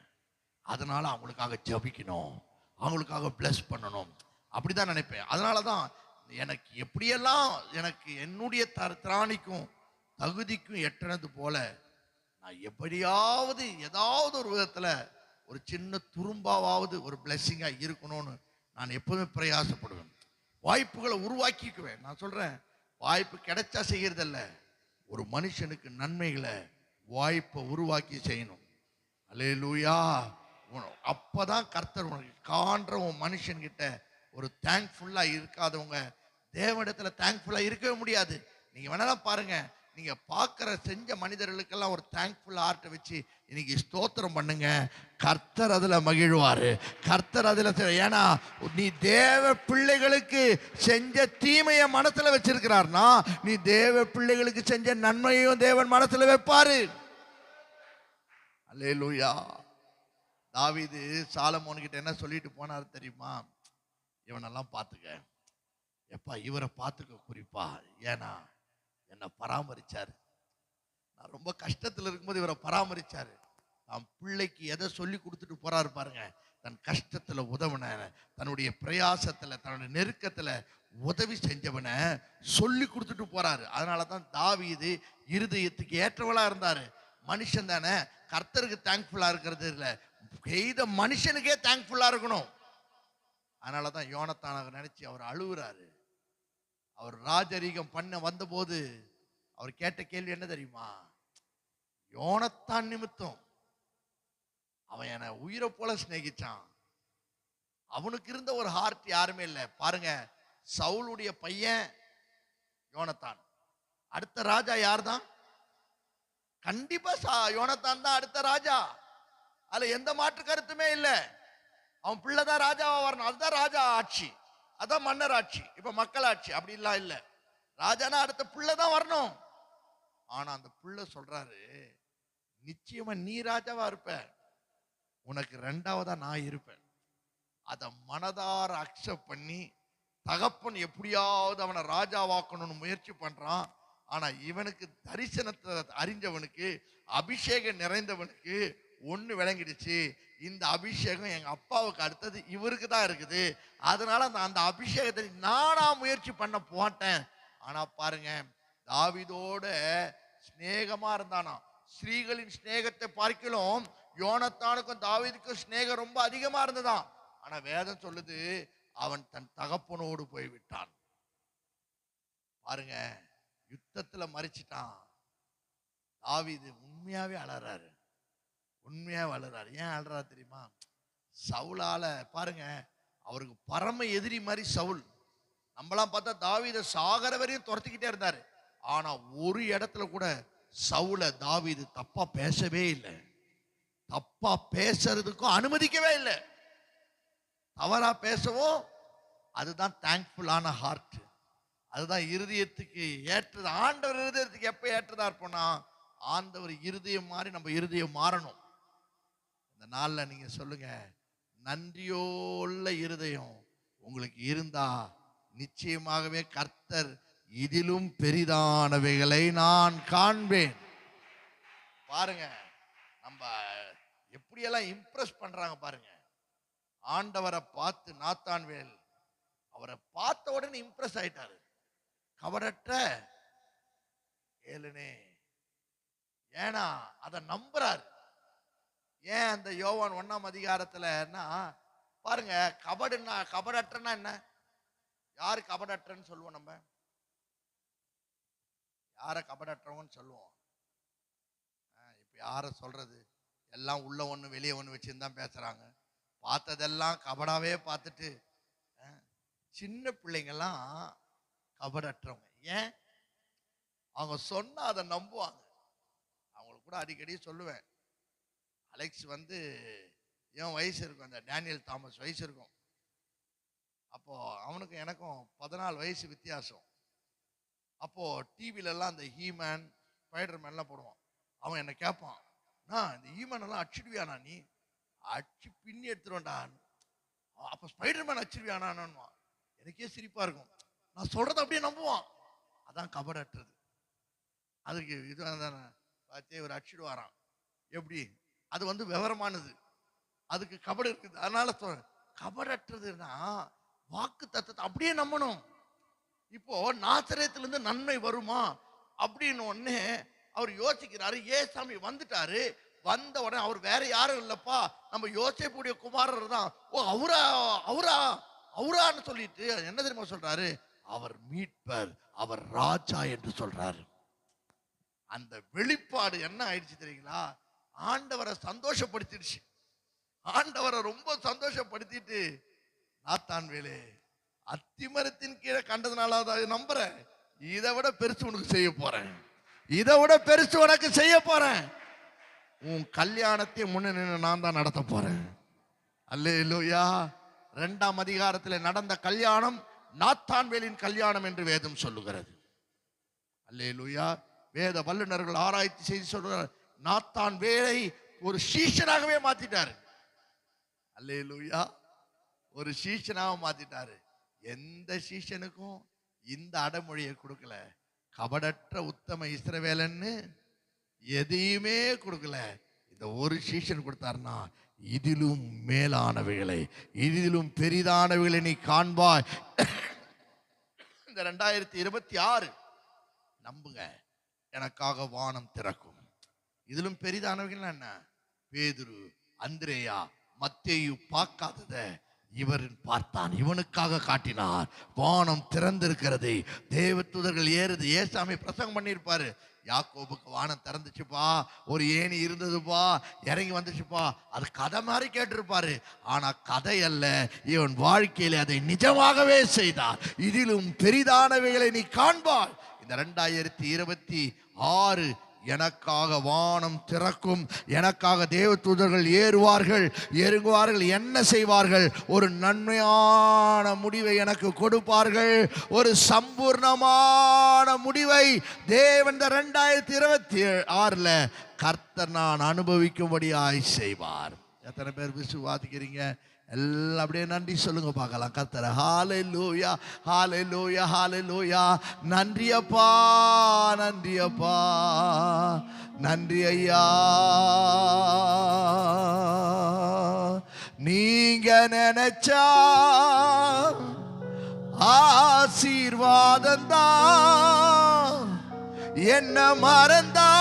அதனால அவங்களுக்காக ஜபிக்கணும், அவங்களுக்காக பிளஸ் பண்ணணும், அப்படிதான் நினைப்பேன். அதனாலதான் எனக்கு எப்படியெல்லாம் எனக்கு என்னுடைய திராணிக்கும் தகுதிக்கும் எட்டனது போல நான் எப்படியாவது ஏதாவது ஒரு விதத்துல ஒரு சின்ன துரும்பாவது ஒரு பிளெஸ்ஸிங்கா இருக்கணும்னு நான் எப்பவுமே பிரயாசப்படுவேன். வாய்ப்புகளை உருவாக்கிக்குவேன். நான் சொல்றேன், வாய்ப்பு கிடைச்சா செய்யறதில்ல, ஒரு மனுஷனுக்கு நன்மைகளை வாய்ப்பை உருவாக்கி செய்யணும். அல்லேலூயா. அப்பதான் கர்த்தர் உனக்கு காண்றவன் மனுஷன்கிட்ட ஒரு தேங்க்ஃபுல்லா இருக்காதவங்க தேவனிடத்துல தேங்க்ஃபுல்லா இருக்கவே முடியாது. நீங்க வேணாலும் பாருங்க, நீங்க பார்க்கிற செஞ்ச மனிதர்களுக்கெல்லாம் ஒரு தேங்க்ஃபுல் ஹார்ட்டை வச்சு இன்னைக்கு ஸ்தோத்திரம் பண்ணுங்க, கர்த்தர் அதுல மகிழ்வாரு, கர்த்தர் அதுல. ஏன்னா நீ தேவ பிள்ளைகளுக்கு செஞ்ச தீமையை மனசுல வச்சிருக்கிறார்னா, நீ தேவ பிள்ளைகளுக்கு செஞ்ச நன்மையும் தேவன் மனசுல வைப்பாரு. அல்லேலூயா. தாவீது சாலமோன் கிட்ட என்ன சொல்லிட்டு போனார் தெரியுமா? இவனெல்லாம் பார்த்துக்க, எப்பா இவரை பார்த்துக்க குறிப்பா, ஏன்னா என்னை பராமரிச்சாரு, நான் ரொம்ப கஷ்டத்தில் இருக்கும்போது இவரை பராமரிச்சாரு. தன் பிள்ளைக்கு எதை சொல்லி கொடுத்துட்டு போறாரு பாருங்க, தன் கஷ்டத்துல உதவின, தன்னுடைய பிரயாசத்துல தன்னுடைய நெருக்கத்துல உதவி செஞ்சவனை சொல்லி கொடுத்துட்டு போறாரு. அதனாலதான் தாவீது இருதயத்துக்கு ஏற்றவளா இருந்தாரு. மனுஷன் தானே, கர்த்தருக்கு தேங்க்ஃபுல்லா இருக்கிறது இல்லை, எய்த மனுஷனுக்கே தேங்க்ஃபுல்லா இருக்கணும். அதனாலதான் யோனத்தான நினைச்சு அவர் அழுகுறாரு. அவர் ராஜரீகம் பண்ண வந்த போது அவர் கேட்ட கேள்வி என்ன தெரியுமா? யோனத்தான் நிமித்தம் அவன் என்னை உயிரை போல சிநேகிச்சான், அவனுக்கு இருந்த ஒரு ஹார்ட் யாருமே இல்லை. பாருங்க, சவுலுடைய பையன் யோனத்தான், அடுத்த ராஜா யார் தான்? கண்டிப்பா யோனத்தான் தான் அடுத்த ராஜா, அதுல எந்த மாற்று கருத்துமே இல்லை. அவன் பிள்ளைதான் ராஜாவா வரணும், அதுதான் ராஜா ஆட்சி, அதான் மன்னர் ஆட்சி, இப்ப மக்கள் ஆட்சி அப்படிலாம் இல்லை. ராஜானா அடுத்த பிள்ளைதான் வரணும். ஆனா அந்த பிள்ளை சொல்றாரு, நிச்சயமா நீ ராஜாவா இருப்ப, உனக்கு 2வதா நான் இருப்பேன். அதை மனதார அக்செப்ட் பண்ணி தகப்பன் எப்படியாவது அவனை ராஜாவாக்கணும்னு முயற்சி பண்றான். ஆனா இவனுக்கு தரிசனத்தை அறிஞ்சவனுக்கு, அபிஷேகம் நிறைந்தவனுக்கு ஒண்ணு விளங்கிடுச்சு, இந்த அபிஷேகம் எங்க அப்பாவுக்கு அடுத்தது இவருக்கு தான் இருக்குது, அதனால அந்த அபிஷேகத்தை நானா முயற்சி பண்ண போட்டேன். ஆனா பாருங்க, தாவீதோட சிநேகமா இருந்தானா. ஸ்ரீகளின் சிநேகத்தை பார்க்கலாம் யோனத்தானுக்கும் தாவீதுக்கும் சிநேகம் ரொம்ப அதிகமா இருந்ததான். ஆனா வேதம் சொல்லுது, அவன் தன் தகப்பனோடு போய்விட்டான். பாருங்க, யுத்தத்துல மறிச்சிட்டான். தாவீது உண்மையாவே அழறாரு, உண்மையாவே அழறாரு. ஏன் அழறா தெரியுமா? சவுலால பாருங்க, அவருக்கு பரம எதிரி மாதிரி சவுல். நம்மளாம் பார்த்தா தாவீதை சாகர வரையும் துரத்திக்கிட்டே இருந்தாரு. ஆனா ஒரு இடத்துல கூட சவுல தாவீது தப்பா பேசவே இல்லை, தப்பா பேசுறதுக்கும் அனுமதிக்கவே இல்லை. தவறா பேசவும் அதுதான் தேங்க்ஃபுல்லான ஹார்ட். அதுதான் இருதயத்துக்கு ஏற்றது. ஆண்டவர் இருதயத்துக்கு எப்ப ஏற்றதா இருப்போம்னா, ஆண்டவர் இருதயம் மாதிரி நம்ம இருதயம் மாறணும். இந்த நாள்ல நீங்க சொல்லுங்க, நன்றியோள்ள இருதயம் உங்களுக்கு இருந்தா நிச்சயமாகவே கர்த்தர் இதிலும் பெரிதானவைகளை நான் காண்பேன். பாருங்க, நம்ம எப்படியெல்லாம் இம்ப்ரெஸ் பண்றாங்க பாருங்க. ஆண்டவரை பார்த்து நாத்தான்வேல் அவரை பார்த்த உடனே இம்ப்ரெஸ் ஆயிட்டாரு. கபடற்ற ஏழுனே, ஏன்னா அதை நம்புறாரு. ஏன் அந்த யோவான் 1ஆம் அதிகாரத்துலன்னா பாருங்க, கபடற்றன்னா என்ன? யாரு கபடற்றன்னு சொல்லுவோம்? நம்ம யார கபடற்றவன்னு சொல்லுவோம்? இப்ப யார சொல்றது? எல்லாம் உள்ள ஒண்ணு வெளியே ஒண்ணு வச்சுதான் பேசுறாங்க. பார்த்ததெல்லாம் கபடாவே பார்த்துட்டு சின்ன பிள்ளைங்கெல்லாம் கபடற்றவங்க. ஏன்? அவங்க சொன்னா அதை நம்புவாங்க. அவங்களுக்கு கூட அடிக்கடி சொல்லுவேன், அலெக்ஸ் என் வயசு இருக்கும், அந்த டேனியல் தாமஸ் வயசு இருக்கும். அப்போ அவனுக்கும் எனக்கும் 14 வயசு வித்தியாசம். அப்போ டிவிலெல்லாம் அந்த ஹீமேன் ஸ்பைடர்மேன்லாம் போடுவான். அவன் என்ன கேட்பான், இந்த ஹீமேன் எல்லாம் அடிச்சிடுவியானா? நீ அடிச்சு பின்னி எடுத்துருவேன்டான். அப்ப ஸ்பைடர்மேன் அடிச்சிடுவியானான்னு எனக்கே சிரிப்பா இருக்கும். நான் சொல்றதை அப்படியே நம்புவான். அதான் கபடற்றது. அதுக்கு இது பார்த்தே ஒரு அடிச்சிடுவாராம். எப்படி? அது விவரமானது, அதுக்கு கபடு இருக்குது. அதனால கபடற்றதுன்னா வாக்கு தத்தத்தை அப்படியே நம்பணும். இப்போ நாசரேத்திலிருந்து நன்மை வருமா அப்படின்னு உடனே அவர் யோசிக்கிறாரு. ஏசாமி வந்துட்டாரு. வந்த உடனே அவர் வேற யாரும் இல்லப்பா, நம்ம யோசேப்புடைய குமாரர் தான். ஓ, அவரா அவரா அவரான்னு சொல்லிட்டு என்ன தெரியுமா சொல்றாரு? அவர் மீட்பர், அவர் ராஜா என்று சொல்றாரு. அந்த வெளிப்பாடு என்ன ஆயிடுச்சு தெரியுங்களா? ஆண்டவரை சந்தோஷப்படுத்திடுச்சு. ஆண்டவரை ரொம்ப சந்தோஷப்படுத்திட்டு, நாத்தான்வேலே, அத்திமரத்தின் கீழே கண்டதுனால அதை நம்புறேன், இதை விட பெருசு உனக்கு செய்ய போறேன், இதை விட பெருசு உனக்கு செய்ய போறேன். உன் கல்யாணத்தை முன்ன நின்று நான் தான் நடத்த போறேன். அல்லேலூயா. 2ஆம் அதிகாரத்தில் நடந்த கல்யாணம் நாத்தான்வேலின் கல்யாணம் என்று வேதம் சொல்லுகிறது. அல்லேலூயா. வேத வல்லுநர்கள் ஆராய்ச்சி செய்து சொல்றார், நாத்தான்வேலை ஒரு சீஷனாகவே மாத்திட்டாரு. அல்லேலூயா. ஒரு சீஷனாக மாத்திட்டாரு. எந்த சீஷனுக்கும் இந்த அடமொழியை கொடுக்கல. கபடற்ற உத்தம இஸ்ரவேலன்னு எதையுமே கொடுக்கல. இந்த ஒரு சீஷன் கொடுத்தாருன்னா, இதிலும் மேலானவைகளை, இதிலும் பெரிதானவைகளை நீ காண்பாய். இந்த 2026 நம்புங்க, எனக்காக வானம் திறக்கும். இதிலும் பெரிதானவைகள் என்ன? பேதுரு, அந்திரேயா, மத்தேயு பார்க்காதத இவரின் பார்த்தான், இவனுக்காக காட்டினார். வானம் திறந்திருக்கிறது, தேவதூதர்கள் ஏறுது. ஏசாமி பிரசங்கம் பண்ணியிருப்பாரு, யாக்கோபுக்கு வானம் திறந்துச்சுப்பா, ஒரு ஏணி இருந்ததுப்பா, இறங்கி வந்துச்சுப்பா. அது கதை மாதிரி கேட்டிருப்பாரு. ஆனா கதை அல்ல, இவன் வாழ்க்கையில அதை நிஜமாகவே செய்தார். இதிலும் பெரிதானவைகளை நீ காண்பாய். இந்த 2026 எனக்காக வானம் திறக்கும், எனக்காக தேவதூதர்கள் ஏறுவார்கள், இறங்குவார்கள். என்ன செய்வார்கள்? ஒரு நன்மையான முடிவை எனக்கு கொடுப்பார்கள். ஒரு சம்பூர்ணமான முடிவை தேவன் 2026 கர்த்தர் நான் அனுபவிக்கும்படியாய் செய்வார். எத்தனை பேர் விசுவாசிக்கிறீங்க? எல்லாம் அப்படியே நன்றி சொல்லுங்க பார்க்கலாம். கர்த்தர் ஹalleluya, ஹalleluya, ஹalleluya. நன்றி அப்பா, நன்றி அப்பா, நன்றி ஐயா. நீங்க நினைச்சா ஆசீர்வாதம் தான், என்ன மறந்தா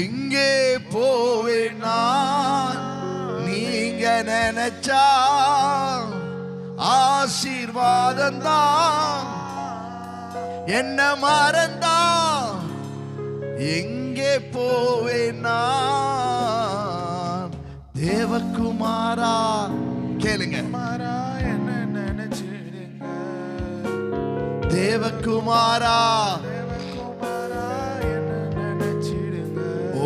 எங்கே போவேன் நான். நீங்க நினைச்சா ஆசீர்வாதம் தான், என்ன மறந்தா எங்கே போவேன் நான். தேவகுமாரா கேளுங்க, என்ன நினைச்சிடுங்க. தேவகுமாரா, தேவகுமாரா என்ன நினைச்சிடுங்க. ஓ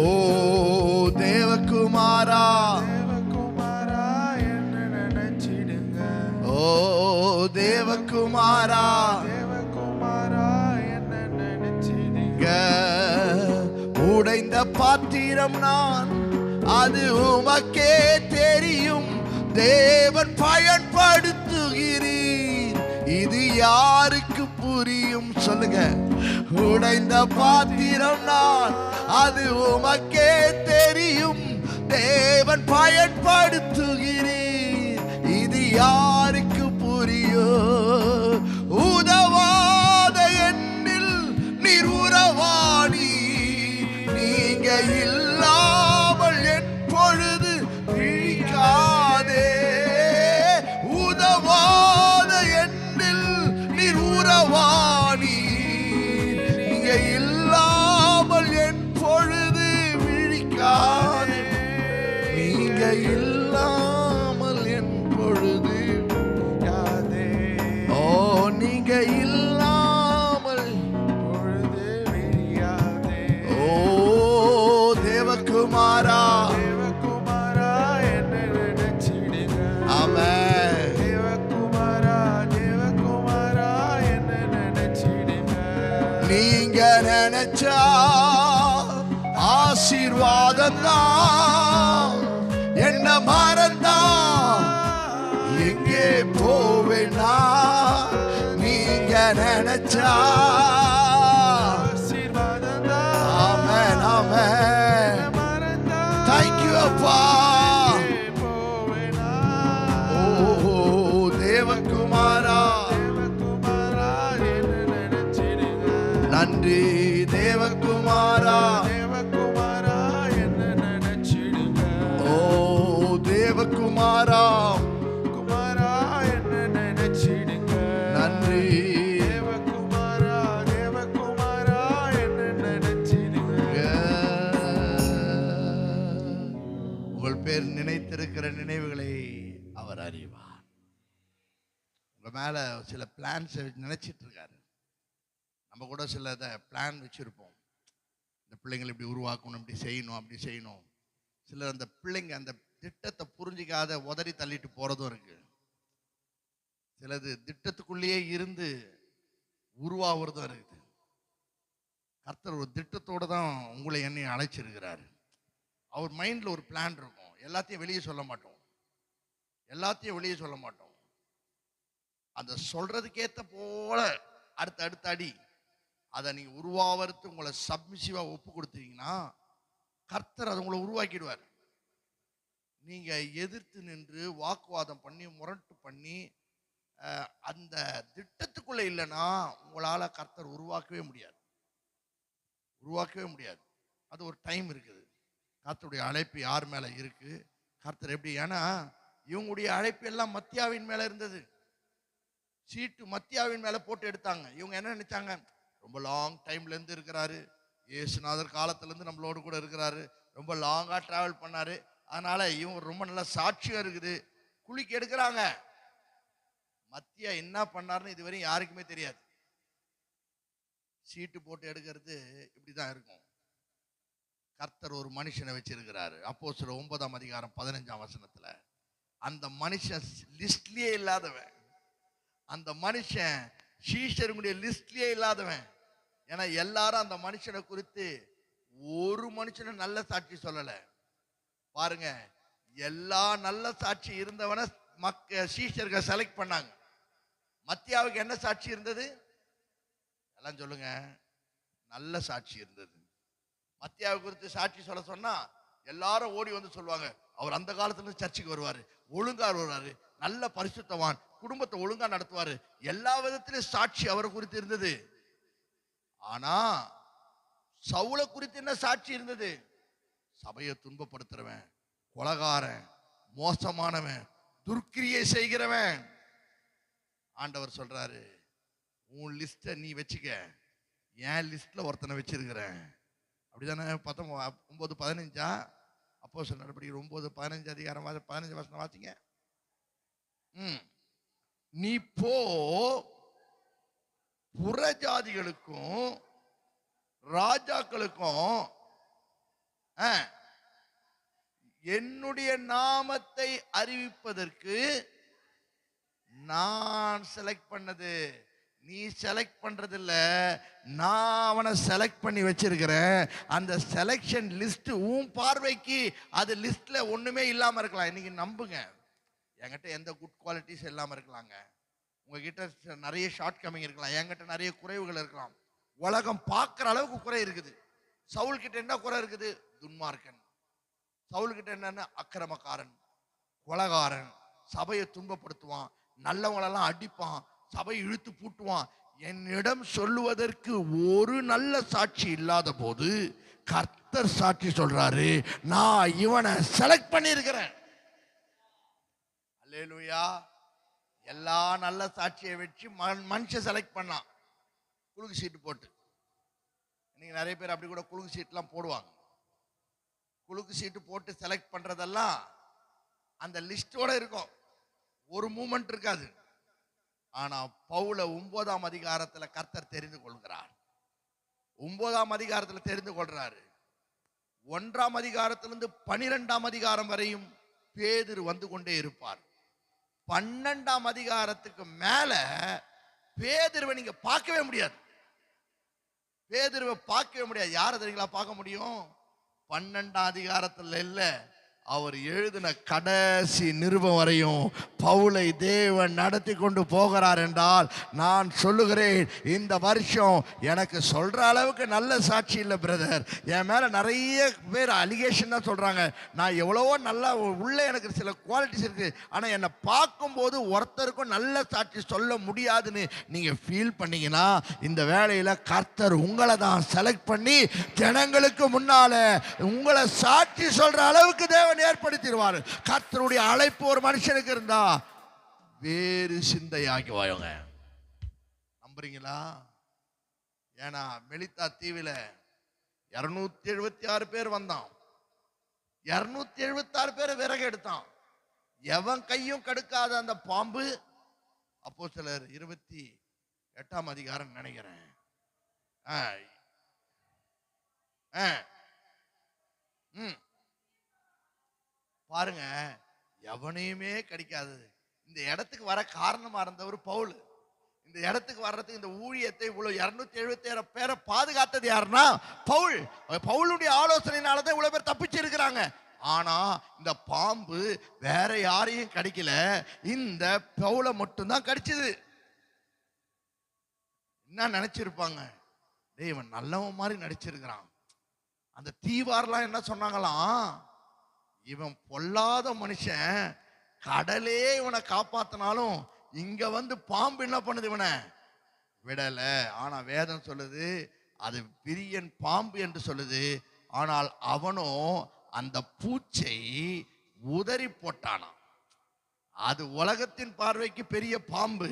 தேவகுமாரா, தேவகுமாரா என்ன நினைச்சிடுங்க. தேவகுமாரா தேவகுமாரா என்ன நினைச்சிடுங்க. உடைந்த பாத்திரம் நான், அது உமக்கே தெரியும். தேவன் பயன்படுத்துகிறீர், இது யாருக்கு புரியும்? சொல்லுங்க. உடைந்த பாத்திரம் நான், அது உமக்கே தெரியும். தேவன் பயன்படுத்துகிறீர், இது யாருக்கு புரியும்? உதவாத எண்ணில் நீர் உறவாடி, நீங்க இல்லாமல் என் பொழுது விழிக்காதே. உதவாத எண்ணில் நீர் உறவாடி, நீங்க இல்லாமல் என் பொழுது விழிக்காதே. நீங்க இல்லாமல் என் பொழுது யாதே ஓ நீங்க இல்லாமல் பொழுது விடியாதே. ஓ தேவகுமாரா தேவகுமாரா என்ன நினைச்சிடுங்க. ஆமென். தேவகுமாரா தேவகுமாரா என்ன நினைச்சிடுங்க. நீங்க நினைச்சா ஆசீர்வாதம் தான், என்ன மறந்தா எங்கே போவேனா? நீங்க நினைச்சா ஆசீர்வாதந்தா ஆமென் ஆமென். மறந்தா தேங்க்யூ அப்பா. போவேனா. ஓ தேவகுமாரா தேவகுமாரா என்ன நினைச்சிடுங்க. நன்றி. தேவகுமாரா தேவகுமாரா என்ன நினைச்சிடுங்க. ஓ தேவகுமாரா குமாரா என்ன நினைச்சிடுங்க. நன்றி. தேவகுமாரா தேவகுமாரா என்ன நினைச்சிடுங்க. உங்கள் பேர் நினைத்திருக்கிற நினைவுகளை அவர் அறிவார். உங்க மேல சில பிளான்ஸ் நினைச்சிட்டு இருக்காரு. நம்ம கூட சில பிளான் வச்சிருப்போம். இந்த பிள்ளைங்களை இப்படி உருவாக்கணும், இப்படி செய்யணும், அப்படி செய்யணும். சிலர் அந்த பிள்ளைங்க அந்த திட்டத்தை புரிஞ்சிக்காத உதறி தள்ளிட்டு போறதும் இருக்கு. சிலது திட்டத்துக்குள்ளேயே இருந்து உருவாகிறதும் இருக்குது. கர்த்தர் ஒரு திட்டத்தோடு தான் உங்களை என்னை அழைச்சிருக்கிறாரு. அவர் மைண்டில் ஒரு பிளான் இருக்கும். எல்லாத்தையும் வெளியே சொல்ல மாட்டோம், எல்லாத்தையும் வெளியே சொல்ல மாட்டோம். அந்த சொல்றதுக்கேற்ற போல அடுத்த அடி அதை நீங்க உருவாவறது உங்களை சப்மிசிவா ஒப்பு கொடுத்தீங்கன்னா கர்த்தர் அதை உங்களை உருவாக்கிடுவார். நீங்க எதிர்த்து நின்று வாக்குவாதம் பண்ணி முரட்டு பண்ணி அந்த திட்டத்துக்குள்ள இல்லைன்னா உங்களால கர்த்தர் உருவாக்கவே முடியாது. அது ஒரு டைம் இருக்குது. கர்த்தருடைய அழைப்பு யார் மேல இருக்கு, கர்த்தர் எப்படி? ஏன்னா இவங்களுடைய அழைப்பு எல்லாம் மத்தியாவின் மேல இருந்தது. சீட்டு மத்தியாவின் மேல போட்டு எடுத்தாங்க. இவங்க என்ன நினைச்சாங்க? ரொம்ப லாங் டைம்ல இருந்து இருக்கிறாரு, இயேசுநாதர் காலத்துல இருந்து நம்மளோடு கூட இருக்கிறாரு, ரொம்ப லாங்கா டிராவல் பண்ணாரு, அதனால இவங்க ரொம்ப நல்ல சாட்சியம் இருக்குது, குளிக்க எடுக்கிறாங்க. மத்தியா என்ன பண்ணாருன்னு இதுவரையும் யாருக்குமே தெரியாது. சீட்டு போட்டு எடுக்கிறது இப்படிதான் இருக்கும். கர்த்தர் ஒரு மனுஷனை வச்சிருக்கிறாரு. அப்போஸ்தலர் 9ஆம் அதிகாரம் 15ஆம் வசனத்துல அந்த மனுஷன் லிஸ்ட்லயே இல்லாதவன், அந்த மனுஷன் சீஷருடைய லிஸ்ட்லயே இல்லாதவன். ஏன்னா எல்லாரும் அந்த மனுஷனை குறித்து ஒரு மனுஷனை நல்ல சாட்சி சொல்லல. பாருங்க, எல்லா நல்ல சாட்சி இருந்தவனை சீஷர்கள் செலக்ட் பண்ணாங்க. மத்தியாவுக்கு என்ன சாட்சி இருந்தது? எல்லாம் சொல்லுங்க. நல்ல சாட்சி இருந்தது. மத்தியாவை குறித்து சாட்சி சொல்ல சொன்னா எல்லாரும் ஓடி வந்து சொல்லுவாங்க, அவர் அந்த காலத்துல இருந்து சர்ச்சுக்கு வருவாரு, ஒழுங்கா வருவாரு, நல்ல பரிசுத்தவான், குடும்பத்தை ஒழுங்கா நடத்துவாரு, எல்லா விதத்திலும் சாட்சி அவரை குறித்து இருந்தது. ஆனா சவுலை குறித்து என்ன சாட்சி இருந்தது? சபையை துன்பப்படுத்துறவன், கொலகாரன், மோசமானவன், துர்க்கிரியை செய்கிறவன். ஆண்டவர் சொல்றாரு, உன் லிஸ்ட நீ வச்சுக்க, என் லிஸ்ட்ல ஒருத்தனை வச்சிருக்கிறேன். அப்படிதானே? 9:15 அப்போஸ்தலர் நடபடிகள் 9:15 அதிகாரம் 15 வசனம் வாசிங்க. நீ போ, புறஜாதிகளுக்கும் ராஜாக்களுக்கும் என்னுடைய நாமத்தை அறிவிப்பதற்கு நான் செலக்ட் பண்ணது, நீ செலக்ட் பண்றது இல்ல, நான் அவனை செலக்ட் பண்ணி வச்சிருக்கிறேன். அந்த செலக்ஷன் லிஸ்ட் உன் பார்வைக்கு அது லிஸ்ட்ல ஒண்ணுமே இல்லாம இருக்கலாம். இன்னைக்கு நம்புங்க, என்கிட்ட எந்த குட் குவாலிட்டிஸ் இல்லாம இருக்கலாங்க. உங்ககிட்ட நிறைய ஷார்ட் கமிங் இருக்கலாம், என்கிட்ட நிறைய குறைவுகள் இருக்கலாம். உலகம் பார்க்குற அளவுக்கு குறை இருக்குது. சவுல் கிட்ட என்ன குறை இருக்குது? துன்மார்க்கன். சவுல் கிட்ட என்னன்னு? அக்கிரமக்காரன், கொலகாரன், சபையை துன்பப்படுத்துவான், நல்லவங்களெல்லாம் அடிப்பான், சபையை இழுத்து பூட்டுவான். என்னிடம் சொல்லுவதற்கு ஒரு நல்ல சாட்சி இல்லாத போது கர்த்தர் சாட்சி சொல்றாரு, நான் இவனை செலக்ட் பண்ணியிருக்கிறேன். அல்லேலூயா. எல்லா நல்ல சாட்சியை வச்சு மனுஷன் செலக்ட் பண்ணான், குலுக்கு சீட்டு போட்டு. இன்னைக்கு நிறைய பேர் அப்படி கூட குலுக்கு சீட்லாம் போடுவாங்க. குலுக்கு சீட்டு போட்டு செலக்ட் பண்றதெல்லாம் அந்த லிஸ்டோட இருக்கும், ஒரு மூமெண்ட் இருக்காது. ஆனா பவுல 9ஆம் அதிகாரத்துல கர்த்தர் தெரிந்து கொள்கிறார். 9ஆம் அதிகாரத்துல தெரிந்து கொள்றாரு. 1ஆம் அதிகாரத்திலிருந்து 12ஆம் அதிகாரம் வரையும் பேதுரு வந்து கொண்டே இருப்பார். 12ஆம் அதிகாரத்துக்கு மேல பேதுருவை நீங்க பார்க்கவே முடியாது. பேதுருவை பார்க்கவே முடியாது. யாரை தெரியுங்களா பார்க்க முடியும்? 12ஆம் அதிகாரத்துல இல்ல, அவர் எழுதின கடைசி நிருபம் வரையும் பவுலை தேவன் நடத்தி கொண்டு போகிறார் என்றால், நான் சொல்லுகிறேன், இந்த வருஷம் எனக்கு சொல்ற அளவுக்கு நல்ல சாட்சி இல்லை பிரதர். என் மேல நிறைய பேர் அலிகேஷன் தான் சொல்றாங்க. நான் எவ்வளவோ நல்லா உள்ள எனக்கு சில குவாலிட்டிஸ் இருக்கு, ஆனா என்னை பார்க்கும்போது ஒருத்தருக்கும் நல்ல சாட்சி சொல்ல முடியாதுன்னு நீங்க ஃபீல் பண்ணீங்கன்னா, இந்த வேளையில கர்த்தர் உங்களை தான் செலக்ட் பண்ணி ஜனங்களுக்கு முன்னால உங்களை சாட்சி சொல்ற அளவுக்கு தேவன் ஏற்படுத்திடுவார். கர்த்தருடைய அழைப்பு ஒரு மனுஷனுக்கு இருந்தா வேறு சிந்தையாகி வாயுங்க. நம்புறீங்களா? ஏன்னா மெலித்தா தீவில 276 பேர் வந்தான். 276 பேர் விறகு எடுத்தான். எவன் கையும் கடுக்காத அந்த பாம்பு, அப்போஸ்தலர் 28ஆம் அதிகாரம் நினைக்கிறேன். பாருங்க, எவனையுமே கிடைக்காதது. இந்த இடத்துக்கு வர காரணமா இருந்தவர் பவுல். இந்த இடத்துக்கு வர்றதுக்கு, இந்த ஊழியத்தை இவ்வளவு 277 பேரை பாதுகாத்தது யாருன்னா பவுல். பவுலுடைய ஆலோசனையினாலதான் இவ்வளவு பேர் தப்பிச்சிருக்கிறாங்க. ஆனா இந்த பாம்பு வேற யாரையும் கடிக்கல, இந்த பவுலை மட்டும்தான் கடிச்சது. என்ன நினைச்சிருப்பாங்க? டேய், இவன் நல்லவன் மாதிரி நடிச்சிருக்கிறான். அந்த தீவாரெல்லாம் என்ன சொன்னாங்களாம்? இவன் பொல்லாத மனுஷன், கடலே இவனை காப்பாத்தினாலும் இங்க வந்து பாம்பு என்ன பண்ணுது? இவனை விடல. ஆனா வேதம் சொல்லுது அது பிரியன் பாம்பு என்று சொல்லுது. ஆனால் அவனோ அந்த பூச்சை உதறி போட்டானாம். அது உலகத்தின் பார்வைக்கு பெரிய பாம்பு,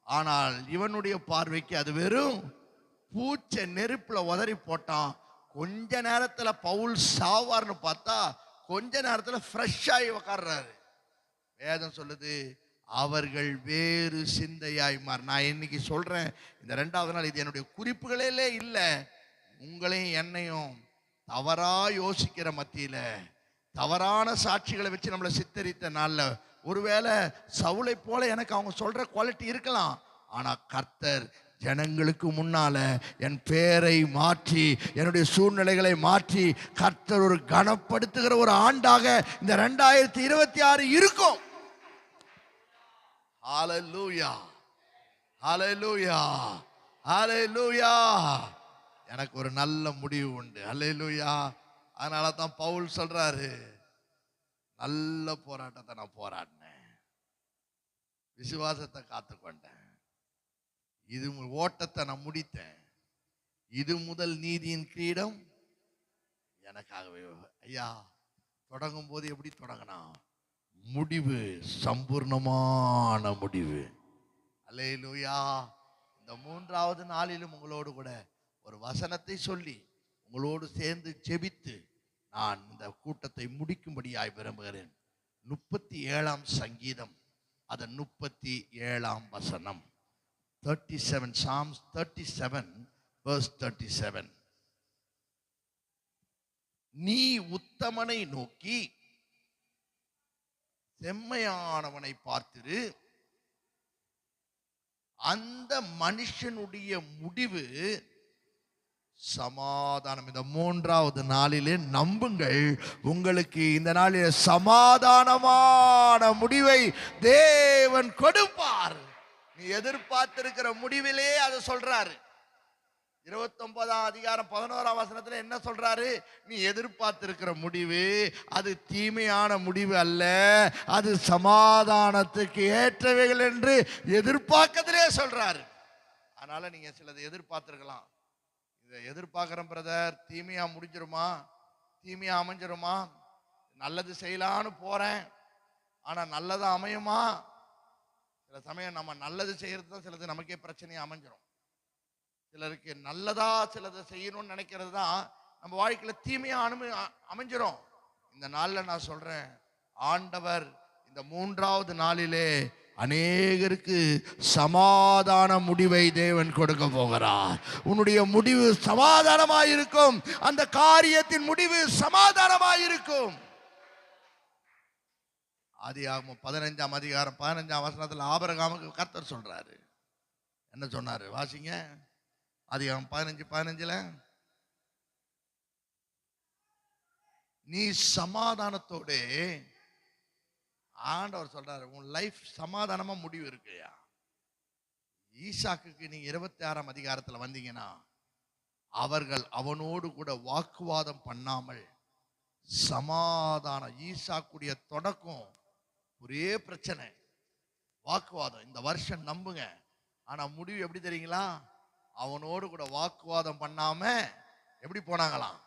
ஆனால் இவனுடைய பார்வைக்கு அது வெறும் பூச்சை. நெருப்புல உதறி போட்டான். கொஞ்ச நேரத்துல பவுல் சாவார்னு பார்த்தா கொஞ்ச நேரத்துல ஃப்ரெஷ் ஆகி உக்காடுறாரு. வேதம் சொல்லுது அவர்கள் வேறு சிந்தையாய் மாறு. நான் இன்னைக்கு சொல்றேன், இந்த 2வது நாள், இது என்னுடைய குறிப்புகளே இல்லை. உங்களையும் என்னையும் தவறா யோசிக்கிற மத்தியில, தவறான சாட்சிகளை வச்சு நம்மளை சித்தரித்த நாள்ல, ஒருவேளை சவுலை போல எனக்கு அவங்க சொல்ற குவாலிட்டி இருக்கலாம். ஆனா கர்த்தர் ஜனங்களுக்கு முன்னால என் பேரை மாற்றி, என்னுடைய சூழ்நிலைகளை மாற்றி, கர்த்தர் ஒரு கனப்படுத்துகிற ஒரு ஆண்டாக இந்த 2026 இருக்கும். ஹல்லேலூயா, ஹல்லேலூயா, ஹல்லேலூயா. எனக்கு ஒரு நல்ல முடிவு உண்டு. ஹல்லேலூயா. அதனால தான் பவுல் சொல்றாரு, நல்ல போராட்டத்தை நான் போராடினேன், விசுவாசத்தை காத்துக்கொண்டேன், இது ஓட்டத்தை நான் முடித்தேன், இது முதல் நீதியின் கிரீடம் எனக்காகவே. ஐயா, தொடங்கும் போது எப்படி தொடங்கினா? முடிவு சம்பூர்ணமான முடிவு. அல்லேலூயா. இந்த 3வது நாளிலும் உங்களோடு கூட ஒரு வசனத்தை சொல்லி உங்களோடு சேர்ந்து ஜெபித்து நான் இந்த கூட்டத்தை முடிக்கும்படியாய் விரும்புகிறேன். 37ஆம் சங்கீதம், அதன் 37ஆம் வசனம். 37, Psalms 37 verse 37. நீ உத்தமனை நோக்கி செம்மையானவனை பார்த்திரு, அந்த மனுஷனுடைய முடிவு சமாதானம். இந்த 3வது நாளிலே நம்புங்கள், உங்களுக்கு இந்த நாளில் சமாதானமான முடிவை தேவன் கொடுப்பார். நீ எதிர்பார்த்திருக்கிற முடிவிலே அதை சொல்றாரு. 29ஆம் அதிகாரம் 11ஆம் வசனத்துல என்ன சொல்றாரு? நீ எதிர்பார்த்திருக்கிற முடிவு அது தீமையான முடிவு அல்ல, அது சமாதானத்துக்கு ஏற்றவைகள் என்று எதிர்பார்க்கத்திலே சொல்றாரு. அதனால நீங்க சிலது எதிர்பார்த்திருக்கலாம். இதை எதிர்பார்க்கிறேன் பிரதர், தீமையா முடிஞ்சிருமா, தீமையா அமைஞ்சிருமா, நல்லது செய்யலான்னு போறேன் ஆனா நல்லதா அமையுமா? சில சமயம் நம்ம நல்லது செய்யறது தான் சிலது நமக்கே பிரச்சனையா அமைஞ்சிரும். சிலருக்கு நல்லதா சிலதை செய்யணும்னு நினைக்கிறது தான் நம்ம வாழ்க்கையில தீமையா அமைஞ்சிரும். இந்த நாள்ல நான் சொல்றேன், ஆண்டவர் இந்த 3வது நாளிலே அநேகருக்கு சமாதான முடிவை தேவன் கொடுக்க போகிறார். உன்னுடைய முடிவு சமாதானமாயிருக்கும். அந்த காரியத்தின் முடிவு சமாதானமாயிருக்கும். ஆதியாகமம் 15ஆம் அதிகாரம் 15ஆம் வசனத்துல ஆபிரகாமுக்கு கர்த்தர் சொல்றாரு. என்ன சொன்னாரு? வாசிங்க. ஆதியாகமம் 15:15 நீ சமாதானத்தோட, ஆண்டவர் சொல்றாரு, உன் லைஃப் சமாதானமா முடிவு இருக்குயா. ஈசாக்குக்கு நீங்க 26ஆம் அதிகாரத்துல வந்தீங்கன்னா, அவர்கள் அவனோடு கூட வாக்குவாதம் பண்ணாமல் சமாதானம். ஈசாக்குடைய தொடக்கம் ஒரே பிரச்சனை, வாக்குவாதம். இந்த வருஷம் நம்புங்க, ஆனா முடிவு எப்படி தெரியுங்களா? அவனோடு கூட வாக்குவாதம் பண்ணாம எப்படி போனாங்களாம்?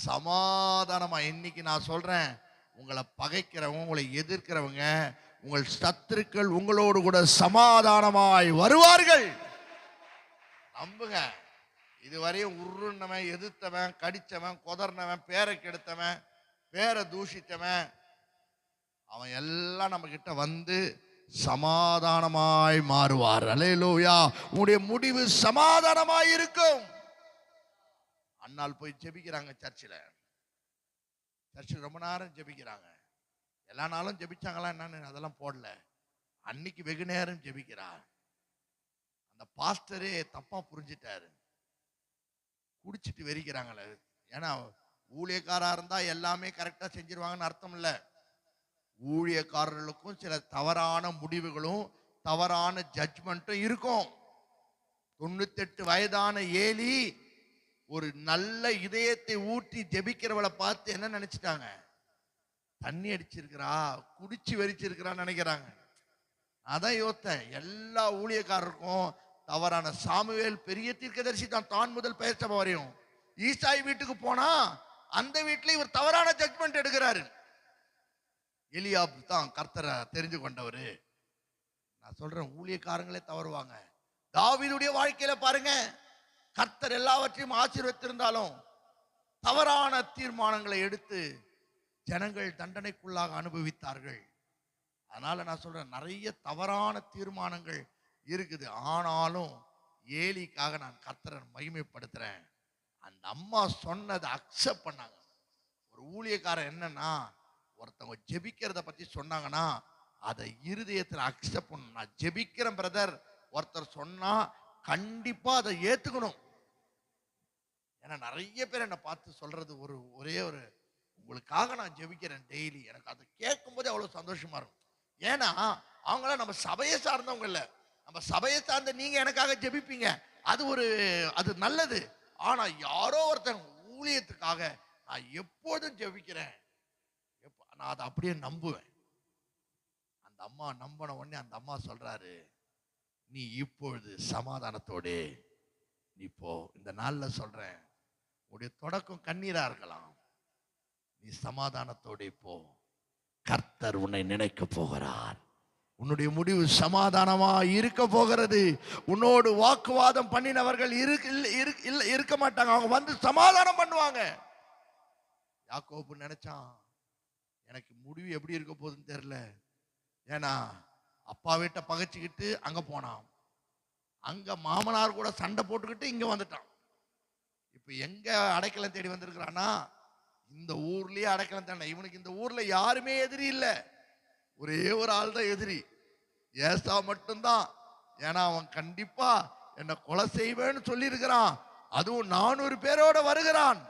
சமாதானமா. இன்னைக்கு நான் சொல்றேன், உங்களை பகைக்கிறவங்க, உங்களை எதிர்க்கிறவங்க, உங்கள் சத்துருக்கள் உங்களோடு கூட சமாதானமாய் வருவார்கள். நம்புங்க. இதுவரையும் உருன்னவன், எதிர்த்தவன், கடிச்சவன், கொதர்னவன், பேரை கெடுத்தவன், பேரை தூஷித்தவன், அவன் எல்லாம் நம்ம கிட்ட வந்து சமாதானமாய் மாறுவார். அல்லேலூயா. உங்களுடைய முடிவு சமாதானமாய் இருக்கும். அண்ணால் போய் ஜெபிக்கிறாங்க சர்ச்சில் ரொம்ப நேரம் ஜெபிக்கிறாங்க. எல்லா நாளும் ஜெபிச்சாங்களா என்னன்னு அதெல்லாம் போடல. அன்னைக்கு வெகு நேரம் ஜெபிக்கிறார். அந்த பாஸ்டரே தப்பா புரிஞ்சிட்டாரு. குடிச்சிட்டு வெறிக்கிறாங்களே. ஏன்னா ஊழியக்காரா இருந்தா எல்லாமே கரெக்டா செஞ்சிருவாங்கன்னு அர்த்தம் இல்லை. ஊழியக்காரர்களுக்கும் சில தவறான முடிவுகளும் தவறான ஜட்ஜ்மெண்ட்டும் இருக்கும். 98 வயதான ஏலி ஒரு நல்ல இதயத்தை ஊற்றி ஜெபிக்கிறவளை பார்த்து என்ன நினைச்சிட்டாங்க? தண்ணி அடிச்சிருக்கிறா, குடிச்சு வெறிச்சிருக்கிறான்னு நினைக்கிறாங்க. அதான் யோத்தேன். எல்லா ஊழியக்காரருக்கும் தவறான. சாமுவேல் பெரிய தீர்க்கதரிசி தான், தான் முதல் பெயர் சபை வரையும். ஈசாய் வீட்டுக்கு போனா அந்த வீட்டுல இவர் தவறான ஜட்ஜ்மெண்ட் எடுக்கிறாரு. எலியாப் தான் கர்த்தரை தெரிஞ்சு கொண்டவரு. நான் சொல்றேன், ஊழியக்காரங்களே தவறுவாங்க. தாவீதுடைய வாழ்க்கையில பாருங்க, கர்த்தர் எல்லாவற்றையும் ஆசீர்வதித்திருந்தாலும் தவறான தீர்மானங்களை எடுத்து ஜனங்கள் தண்டனைக்குள்ளாக அனுபவித்தார்கள். அதனால நான் சொல்றேன், நிறைய தவறான தீர்மானங்கள் இருக்குது. ஆனாலும் ஏலிக்காக நான் கர்த்தரை மகிமைப்படுத்துறேன். அந்த அம்மா சொன்னதை அக்செப்ட் பண்ணாங்க. ஒரு ஊழியக்காரன் என்னன்னா, ஒருத்தவங்க ஜெபிக்கிறத பத்தி சொன்னாங்கன்னா அதை இருதயத்தில் அக்செப்ட் பண்ணணும். நான் ஜெபிக்கிறேன் பிரதர் ஒருத்தர் சொன்னா கண்டிப்பா அதை ஏத்துக்கணும். ஏன்னா நிறைய பேர் என்னை பார்த்து சொல்றது ஒரே ஒரு உங்களுக்காக நான் ஜெபிக்கிறேன் டெய்லி. எனக்கு அதை கேட்கும் போதே அவ்வளவு சந்தோஷமா இருக்கும். ஏன்னா அவங்களாம் நம்ம சபையை சார்ந்தவங்க இல்ல. நம்ம சபையை சார்ந்த நீங்க எனக்காக ஜெபிப்பீங்க, அது நல்லது. ஆனா யாரோ ஒருத்தன் ஊழியத்துக்காக நான் எப்போதும் ஜெபிக்கிறேன், நான் அதை அப்படியே நம்புவேன். அந்த அம்மா நம்பின உடனே அந்த அம்மா சொல்றாரு, நீ இப்பொழுது சமாதானத்தோடு நீ போ. இந்த நாள்ல சொல்றேன், உன்னுடைய தொடக்கம் கண்ணீரா இருக்கலாம், நீ சமாதானத்தோடு போ. கர்த்தர் உன்னை நினைக்க போகிறார். உன்னுடைய முடிவு சமாதானமா இருக்க போகிறது. உன்னோடு வாக்குவாதம் பண்ணினவர்கள் இருக்க மாட்டாங்க, அவங்க வந்து சமாதானம் பண்ணுவாங்க. யாக்கோபு நினைச்சான், எனக்கு முடிவு எப்படி இருக்க போகுதுன்னு தெரியல. ஏன்னா அப்பா வீட்டை பகைச்சுக்கிட்டு அங்க போனான், அங்க மாமனார் கூட சண்டை போட்டுக்கிட்டு இங்க வந்துட்டான். இப்ப எங்க அடைக்கலம் தேடி வந்திருக்கிறானா, இந்த ஊர்லயே அடைக்கலம் தேட. இவனுக்கு இந்த ஊர்ல யாருமே எதிரி இல்லை, ஒரே ஒரு ஆள் தான் எதிரி, ஏசா மட்டும்தான். ஏன்னா அவன் கண்டிப்பா என்னை கொலை செய்வேன்னு சொல்லி இருக்கிறான், அதுவும் 400 பேரோட வருகிறான்.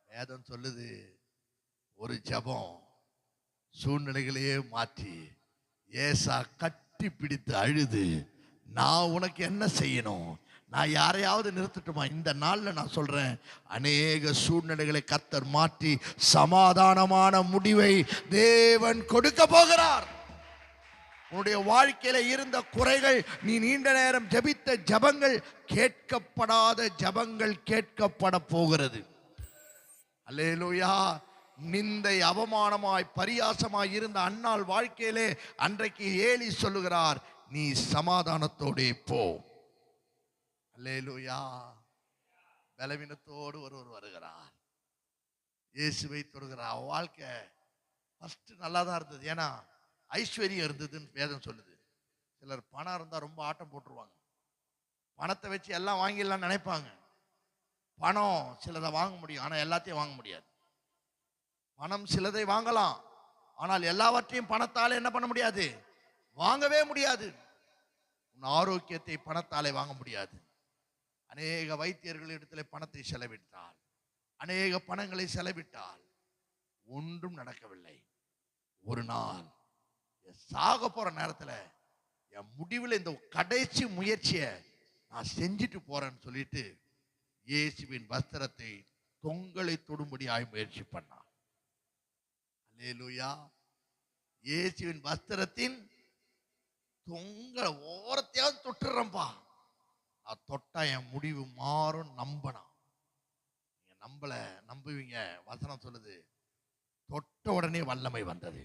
வேதம் சொல்லுது, ஒரு ஜெபம் சூழ்நிலைகளையே மாற்றி ஏசா கட்டி பிடித்து அழுது, நான் உனக்கு என்ன செய்யணும், நான் யாரையாவது நிறுத்தட்டுமா? இந்த நாள்ல நான் சொல்றேன், அநேக சூழ்நிலைகளை கர்த்தர் மாற்றி சமாதானமான முடிவை தேவன் கொடுக்க போகிறார். உன்னுடைய வாழ்க்கையில இருந்த குறைகள், நீ நீண்ட நேரம் ஜெபித்த ஜெபங்கள், கேட்கப்படாத ஜெபங்கள் கேட்கப்பட போகிறது. அல்லேலூயா. நிந்தை, அவமானமாய், பரியாசமாய் இருந்த அன்னாள் வாழ்க்கையிலே அன்றைக்கு ஏலி சொல்லுகிறார், நீ சமாதானத்தோடே போ. அல்லேலூயா. பலவீனத்தோடு ஒருவர் வருகிறார், இயேசுவை தொடுகிறார். வாழ்க்கை ஃபர்ஸ்ட் நல்லா தான் இருந்தது, ஏன்னா ஐஸ்வர்யம் இருந்ததுன்னு வேதம் சொல்லுது. சிலர் பணம் இருந்தா ரொம்ப ஆட்டம் போட்டுருவாங்க, பணத்தை வச்சு எல்லாம் வாங்கிடலாம்னு நினைப்பாங்க. பணம் சிலதை வாங்க முடியும், ஆனா எல்லாத்தையும் வாங்க முடியாது. பணம் சிலதை வாங்கலாம், ஆனால் எல்லாவற்றையும் பணத்தால் என்ன பண்ண முடியாது, வாங்கவே முடியாது. உன் ஆரோக்கியத்தை பணத்தாலே வாங்க முடியாது. அநேக வைத்தியர்கள் இடத்துல பணத்தை செலவிட்டால், அநேக பணங்களை செலவிட்டால் ஒன்றும் நடக்கவில்லை. ஒரு நாள் சாக போற நேரத்துல என் முடிவில் இந்த கடைசி முயற்சியை நான் செஞ்சுட்டு போறேன்னு சொல்லிட்டு இயேசுவின் வஸ்திரத்தை தொங்கலை தொடும்படியாய் முயற்சி பண்ணான். அல்லேலூயா. இயேசுவின் வஸ்திரத்தின் தொங்கலை ஓரத்தையாவது தொட்டுறேன்பா, நான் தொட்டா என் முடிவு மாறும் நம்பணும். நீங்க நம்புவீங்க. வசனம் சொல்லுது, தொட்ட உடனே வல்லமை வந்தது.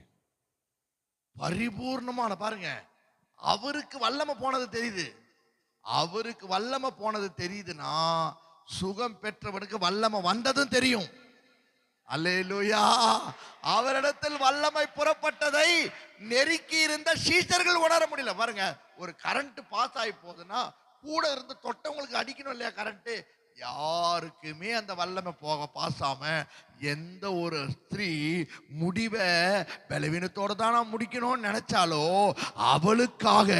பரிபூர்ணமான, பாருங்க, அவருக்கு வல்லமை போனது தெரியுது. அவருக்கு வல்லமை போனது தெரியுதுன்னா சுகம் பெற்றவனுக்கு வல்லமை வந்ததும் தெரியும். அல்லேலூயா. அவரிடத்தில் வல்லமை புறப்பட்டதை நெருக்கி இருந்த சீஷர்கள் உணர முடியல. பாருங்க, ஒரு கரண்ட் பாஸ் ஆகி போகுதுன்னா கூட இருந்து தொட்டவங்களுக்கு அடிக்கணும் இல்லையா கரண்ட்? யாருக்குமே அந்த வல்லமை போக பாசாம எந்த ஒரு ஸ்திரீ முடிவை பலவீனத்தோட தான் முடிக்கணும்னு நினைச்சாலோ அவளுக்காக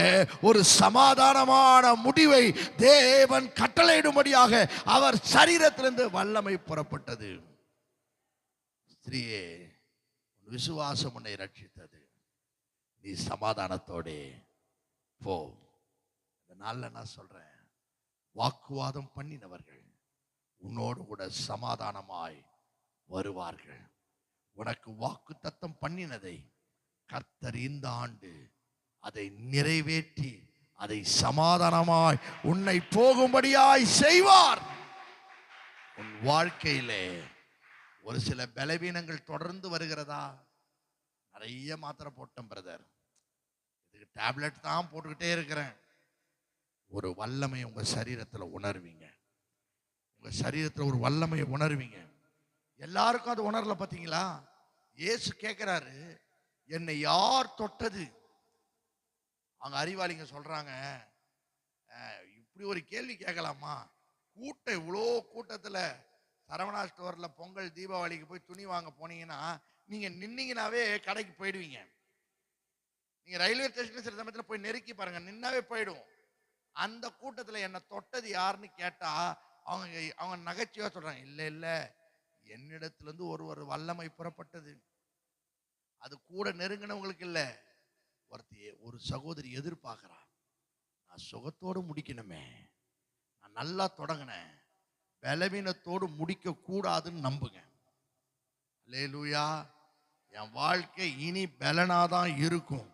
ஒரு சமாதானமான முடிவை தேவன் கட்டளையிடும்படியாக அவர் சரீரத்திலிருந்து வல்லமை புறப்பட்டது. ஸ்திரீயே, விசுவாசம் உன்னை ரட்சித்தது, நீ சமாதானத்தோடே போ. இந்த நாள்ல நான் சொல்றேன், வாக்குவாதம் பண்ணினவர்கள் உன்னோடு கூட சமாதானமாய் வருவார்கள். உனக்கு வாக்கு தத்தம் பண்ணினதை கர்த்தர் இந்த ஆண்டு அதை நிறைவேற்றி அதை சமாதானமாய் உன்னை போகும்படியாய் செய்வார். உன் வாழ்க்கையிலே ஒரு சில பலவீனங்கள் தொடர்ந்து வருகிறதா? நிறைய மாத்திரை போட்டேன் பிரதர், இதுக்கு டேப்லெட் தான் போட்டுக்கிட்டே இருக்கிறேன். ஒரு வல்லமை உங்க சரீரத்துல உணர்வீங்க. உங்க சரீரத்துல ஒரு வல்லமையை உணர்வீங்க. எல்லாருக்கும் அது உணரல. பாத்தீங்களா? இயேசு கேட்கிறாரு, என்னை யார் தொட்டது? அவங்க அறிவாளிங்க சொல்றாங்க, இப்படி ஒரு கேள்வி கேட்கலாமா? கூட்டம், இவ்வளோ கூட்டத்துல சரவணா ஸ்டோர்ல பொங்கல் தீபாவளிக்கு போய் துணி வாங்க போனீங்கன்னா நீங்க நின்னீங்கன்னாவே கடைக்கு போயிடுவீங்க. நீங்க ரயில்வே ஸ்டேஷன் சில சமயத்துல போய் நெருக்கி பாருங்க, நின்னாவே போயிடும். அந்த கூட்டத்துல என்ன தொட்டது யாருன்னு கேட்டா அவங்க நகைச்சுவா சொல்றாங்க, இல்ல இல்ல, என்னிடத்துல இருந்து ஒரு வல்லமை புறப்பட்டது. அது கூட நெருங்கினவங்களுக்கு இல்ல. ஒரு சகோதரி எதிர்பார்க்கிறா, நான் சுகத்தோடு முடிக்கணுமே, நான் நல்லா தொடங்கினேன், பலவீனத்தோடு முடிக்க கூடாதுன்னு நம்புங்க. அல்லேலூயா. என் வாழ்க்கை இனி பலனாதான் இருக்கும்.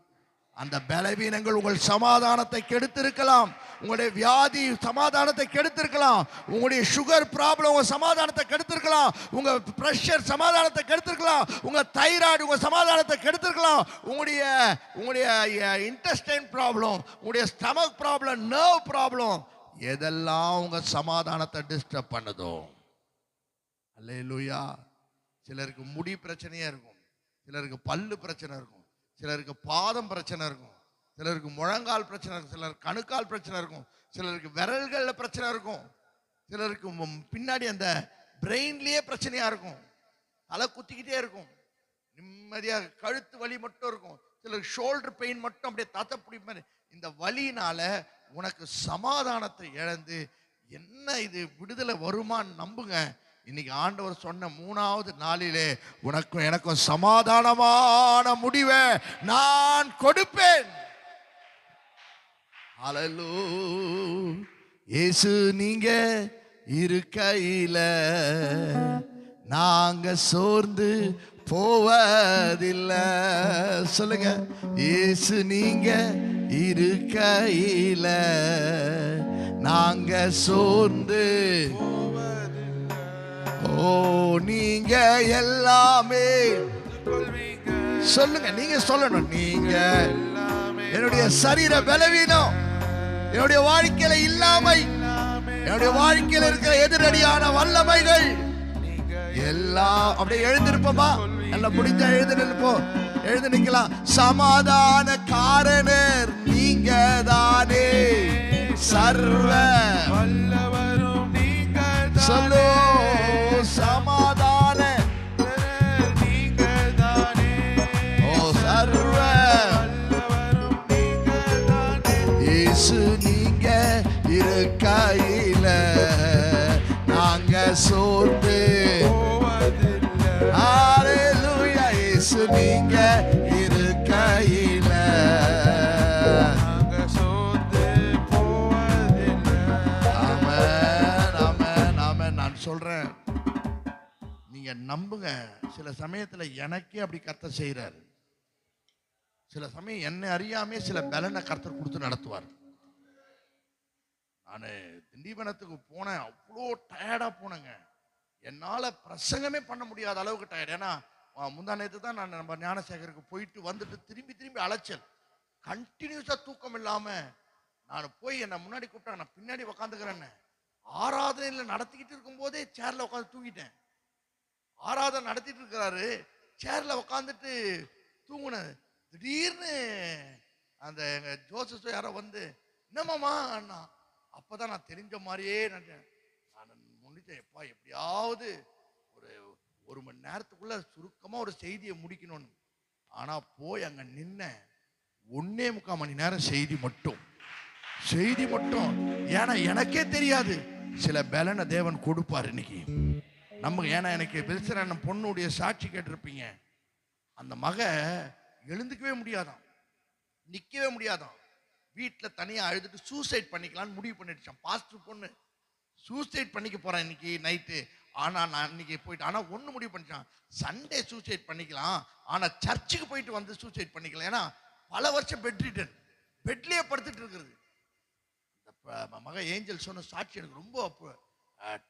அந்த பலவீனங்கள் உங்கள் சமாதானத்தை கெடுத்திருக்கலாம். உங்களுடைய வியாதி சமாதானத்தை கெடுத்திருக்கலாம். உங்களுடைய சுகர் ப்ராப்ளம் உங்க சமாதானத்தை கெடுத்திருக்கலாம். உங்க பிரஷர் சமாதானத்தை கெடுத்திருக்கலாம். உங்க தைராய்டு உங்க சமாதானத்தை கெடுத்திருக்கலாம். உங்களுடைய இன்டெஸ்டைன் ப்ராப்ளம், உங்களுடைய ஸ்டமக் ப்ராப்ளம், நர்வ் ப்ராப்ளம், எதெல்லாம் உங்க சமாதானத்தை டிஸ்டர்ப் பண்ணுதோ. அல்லேலூயா. சிலருக்கு முடி பிரச்சனையா இருக்கும், சிலருக்கு பல்லு பிரச்சனை இருக்கும், சிலருக்கு பாதம் பிரச்சனை இருக்கும், சிலருக்கு முழங்கால் பிரச்சனை இருக்கும், சிலருக்கு கணுக்கால் பிரச்சனை இருக்கும், சிலருக்கு விரல்கள்ல பிரச்சனை இருக்கும், சிலருக்கு பின்னாடி அந்த பிரெயின்லயே பிரச்சனையா இருக்கும், தலை குத்திக்கிட்டே இருக்கும், நிம்மதியாக கழுத்து வலி மட்டும் இருக்கும், சிலருக்கு ஷோல்டர் பெயின் மட்டும் அப்படியே தத்தப்பிடி மாதிரி. இந்த வலியினால உனக்கு சமாதானத்தை இழந்து என்ன இது விடுதலை வருமான்னு நம்புங்க. இன்னைக்கு ஆண்டவர் சொன்ன 3வது நாளிலே உனக்கும் எனக்கும் சமாதானமான முடிவை நான் கொடுப்பேன். ஹல்லேலூயா. இயேசு நீங்க இருக்கையில நாங்க சோர்ந்து போவதில்லை. சொல்லுங்க, இயேசு நீங்க இருக்கையில நாங்க சோர்ந்து ஓ நீங்க எல்லாமே சொல்லுங்க. நீங்க சொல்லணும், நீங்க என்னுடைய சரீர பலவீனம், என்னுடைய வாழ்க்கையில இல்லாமை, என்னுடைய வாழ்க்கையில இருக்கிற எதிரடியான வல்லமைகள் எல்லாம் அப்படியே எழுந்திருப்போமா? நல்லா முடிஞ்ச எழுந்து நிக்கலாம். சமாதான காரணர் நீங்க தானே, சர்வ வல்லவரும் நீங்க சொல்லு. சமாதான நீங்க தானே, ஓ சர்வ வல்லவரும் நீங்க தானே. இயேசு நீங்க இருக்கையில நாங்க சோர்ந்து போவதில்லை. ஹல்லேலூயா. இயேசு நீங்க இருக்கையில நாங்க சோர்ந்து போவதில்லை. ஆமென், ஆமென், ஆமென். நான் சொல்றேன், நீங்க நம்புங்க. சில சமயத்துல எனக்கே அப்படி கர்த்தர் செய்யறாரு. சில சமயம் என்னை அறியாமே சில பலனை கர்த்தர் கொடுத்து நடத்துவார். நான் திண்டிவனத்துக்கு போனேன், அவ்வளோ டயர்டா போனேங்க. என்னால பிரசங்கமே பண்ண முடியாத அளவுக்கு டயர்ட். ஏன்னா முந்தா நேற்று தான் நான் நம்ம ஞானசேகருக்கு போயிட்டு வந்துட்டு திரும்பி அலைச்சல், கண்டினியூஸா தூக்கம் இல்லாம நான் போய் என்னை முன்னாடி கூப்பிட்டாங்க, நான் பின்னாடி உக்காந்துக்கிறேன்னு. ஆராதனையில் நடத்திக்கிட்டு இருக்கும் போதே சேர்ல உட்காந்து தூங்கிட்டேன். ஆராதனை நடத்திட்டு இருக்கிறாரு, சேர்ல உட்காந்துட்டு தூங்குனேன். திடீர்னு அந்த எங்க ஜோசப் யாரோ வந்து என்னமாமா அண்ணா, அப்பதான் நான் தெரிஞ்ச மாதிரியே நான் முடிச்சேன். எப்பா எப்படியாவது ஒரு மணி நேரத்துக்குள்ள சுருக்கமா ஒரு செய்தியை முடிக்கணும்னு. ஆனா போய் அங்க நின்ன 1.25 மணி நேரம் செய்தி மட்டும். ஏன்னா எனக்கே தெரியாது சில பலனை தேவன் கொடுப்பார் இன்னைக்கு நமக்கு. ஏன்னா எனக்கு பெருசரான பொண்ணுடைய சாட்சி கேட்டிருப்பீங்க. அந்த மக எழுந்துக்கவே முடியாதான், நிக்கவே முடியாதான். வீட்டில் தனியா அழுதுட்டு சூசைட் பண்ணிக்கலாம்னு முடிவு பண்ணிடுச்சான். பாஸ்டர் பொண்ணு சூசைட் பண்ணிக்க போறேன் இன்னைக்கு நைட்டு. ஆனா நான் இன்னைக்கு போயிட்டு, ஆனா ஒண்ணு முடிவு பண்ணிச்சான், சண்டே சூசைட் பண்ணிக்கலாம், ஆனா சர்ச்சுக்கு போயிட்டு வந்து சூசைட் பண்ணிக்கலாம். ஏன்னா பல வருஷம் பெட்லயே படுத்துட்டு இருக்கிறது. அந்த மக ஏஞ்சல் சொன்ன சாட்சி எனக்கு ரொம்ப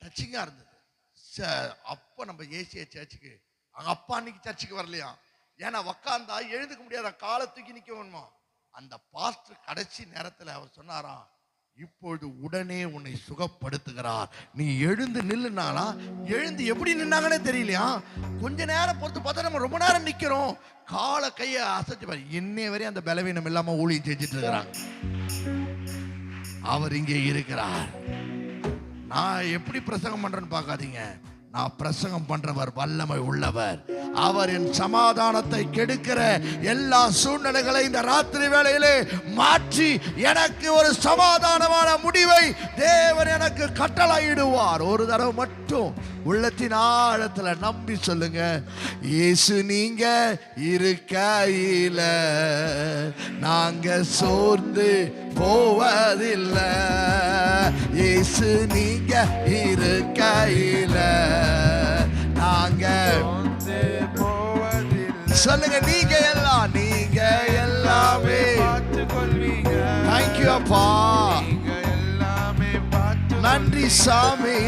டச்சிங்கா இருந்தது. அப்ப நம்ம ஏசிய சர்ச்சுக்கு, அங்க அப்பா அன்னைக்கு சர்ச்சுக்கு வரலையா, ஏன்னா உக்காந்தா எழுந்துக்க முடியாத, காலை தூக்கி நிக்க வேணுமா. அந்த பாஸ்டர் கடைசி நேரத்தில் அவர் சொன்னாராம், இப்பொழுது உடனே உன்னை சுகப்படுத்துகிறார், நீ எழுந்து நில்லுனாலா. எழுந்து எப்படி நின்னாங்கன்னே தெரியலையா. கொஞ்ச நேரம் பொறுத்து பார்த்தா நம்ம ரொம்ப நேரம் நிக்கிறோம், காலை கையை அசைச்சு பாரு. இன்னைய வரையும் அந்த பலவீனம் இல்லாம ஊழியம் செஞ்சுட்டு இருக்கிறாங்க. அவர் இங்கே இருக்கிறார். நான் எப்படி பிரசங்கம் பண்றேன்னு பார்க்காதீங்க, நான் பிரசங்கம் பண்றவர் வல்லமை உள்ளவர். அவர் என் சமாதானத்தை கெடுக்கிற எல்லா சூழ்நிலைகளை இந்த ராத்திரி வேளையிலே மாற்றி எனக்கு ஒரு சமாதானமான முடிவை தேவன் எனக்கு கட்டளையிடுவார். ஒரு தடவை மட்டும் உள்ளத்தின் ஆழத்துல நம்பி சொல்லுங்க, இயேசு நீங்க இருக்கையில நாங்க சோர்ந்து போவதில்லை. இயேசு நீங்க இருக்கையில நாங்க சொல்லுங்க, நீங்க எல்லாமே பார்த்துக்கொள்வீங்க. தேங்க்யூ அப்பா, நீங்க எல்லாமே பார்த்து நன்றி சாமி,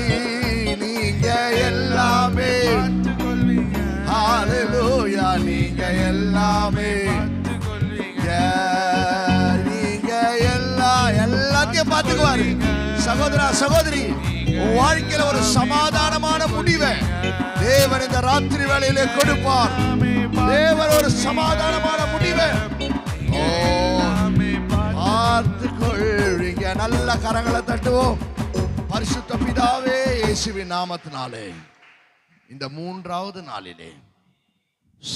நீங்க எல்லாமே பார்த்துக்கொள்வீங்க. ஹல்லேலூயா, நீங்க எல்லாமே பார்த்துக்கொள்வீங்க. நீங்க எல்லாத்தையும் பார்த்துக்குவாரு. சகோதரா சகோதரி, வாழ்க்கையில ஒரு சமாதானமான முடிவை தேவன் இந்த ராத்திரி வேளையிலே கொடுப்பார். தேவன் ஒரு சமாதானமான முடிவை பார்த்துக்கொள்வீங்க. நல்ல கரங்களை தட்டுவோம். பரிசுத்த பிதாவே, இயேசுவின் நாமத்தினாலே இந்த 3வது நாளிலே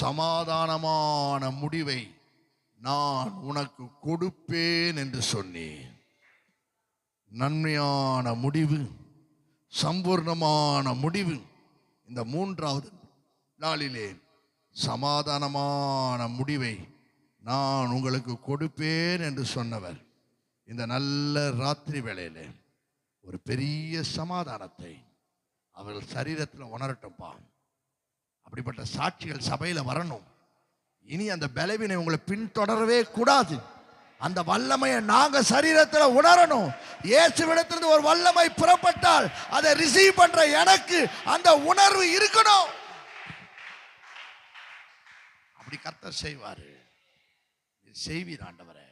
சமாதானமான முடிவை நான் உனக்கு கொடுப்பேன் என்று சொன்னேன். நன்மையான முடிவு, சம்பூர்ணமான முடிவு. இந்த மூன்றாவது நாளிலே சமாதானமான முடிவை நான் உங்களுக்கு கொடுப்பேன் என்று சொன்னவர் இந்த நல்ல ராத்திரி வேளையிலே ஒரு பெரிய சமாதானத்தை அவர்கள் சரீரத்தில் உணரட்டும்பா. அப்படிப்பட்ட சாட்சிகள் சபையில் வரணும். இனி அந்த பலவீனை உங்களை பின்தொடரவே கூடாது. அந்த வல்லமையை நாங்க சரீரத்தில் உணரணும். இயேசுவிடத்திலிருந்து ஒரு வல்லமை புறப்பட்டால் அதை ரிசீவ் பண்ற எனக்கு அந்த உணர்வு இருக்கணும். அப்படி கர்த்தர் செய்வாரு. செய்வீர் ஆண்டவரே.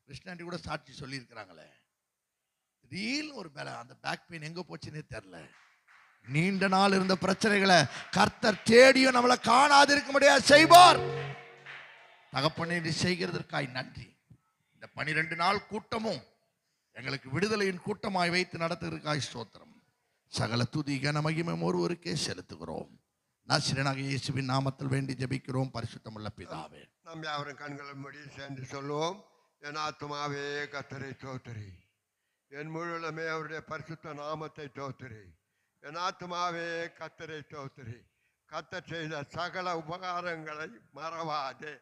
கிருஷ்ணாண்டி கூட சாட்சி சொல்லி இருக்கிறாங்களே, திடீர்னு ஒரு அந்த பேக் பெயின் எங்க போச்சுன்னே தெரியல. நீண்ட நாள் இருந்த பிரச்சனைகளை கர்த்தர் தேடியும் நம்மளை காணாது இருக்க முடியாது செய்வார். தகப்பனே, நீ செய்கிறதற்காய் நன்றி. இந்த 12 நாள் கூட்டமும் எங்களுக்கு விடுதலையின் கூட்டமாய் வைத்து நடத்துவதற்காய் ஸ்தோத்திரம். சகல துதி கன மகிமை ஒருவருக்கே செலுத்துகிறோம். நாசிரனாக இயேசுவின் நாமத்தில் வேண்டி ஜெபிக்கிறோம் பரிசுத்தமுள்ள பிதாவே. நாம் யாவரும் கண்களை மூடி சேர்ந்து சொல்லுவோம். என் ஆத்துமாவே கர்த்தரை ஸ்தோத்திரி, என் முழுவதுமே அவருடைய பரிசுத்த நாமத்தை ஸ்தோத்திரி. என் ஆத்துமாவே கர்த்தரை ஸ்தோத்திரி. கர்த்தர் செய்த சகல உபகாரங்களை மறவாதே.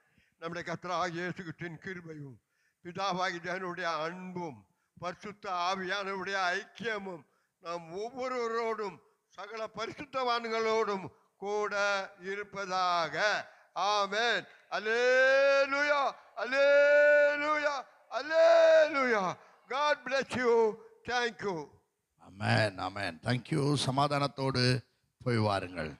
நம்முடைய கர்த்தராகிய இயேசு கிறிஸ்துவின் கிருபையும் பிதாவாகிய தேவனுடைய அன்பும் பரிசுத்த ஆவியானவருடைய ஐக்கியமும் நாம் ஒவ்வொருவரோடும் சகல பரிசுத்தவான்களோடும் கூட இருப்பதாக. ஆமென். அல்லேலூயா, அல்லேலூயா, அல்லேலூயா. God bless you. Thank you. Amen, amen. Thank you. சமாதானத்தோடு போய் வாருங்கள்.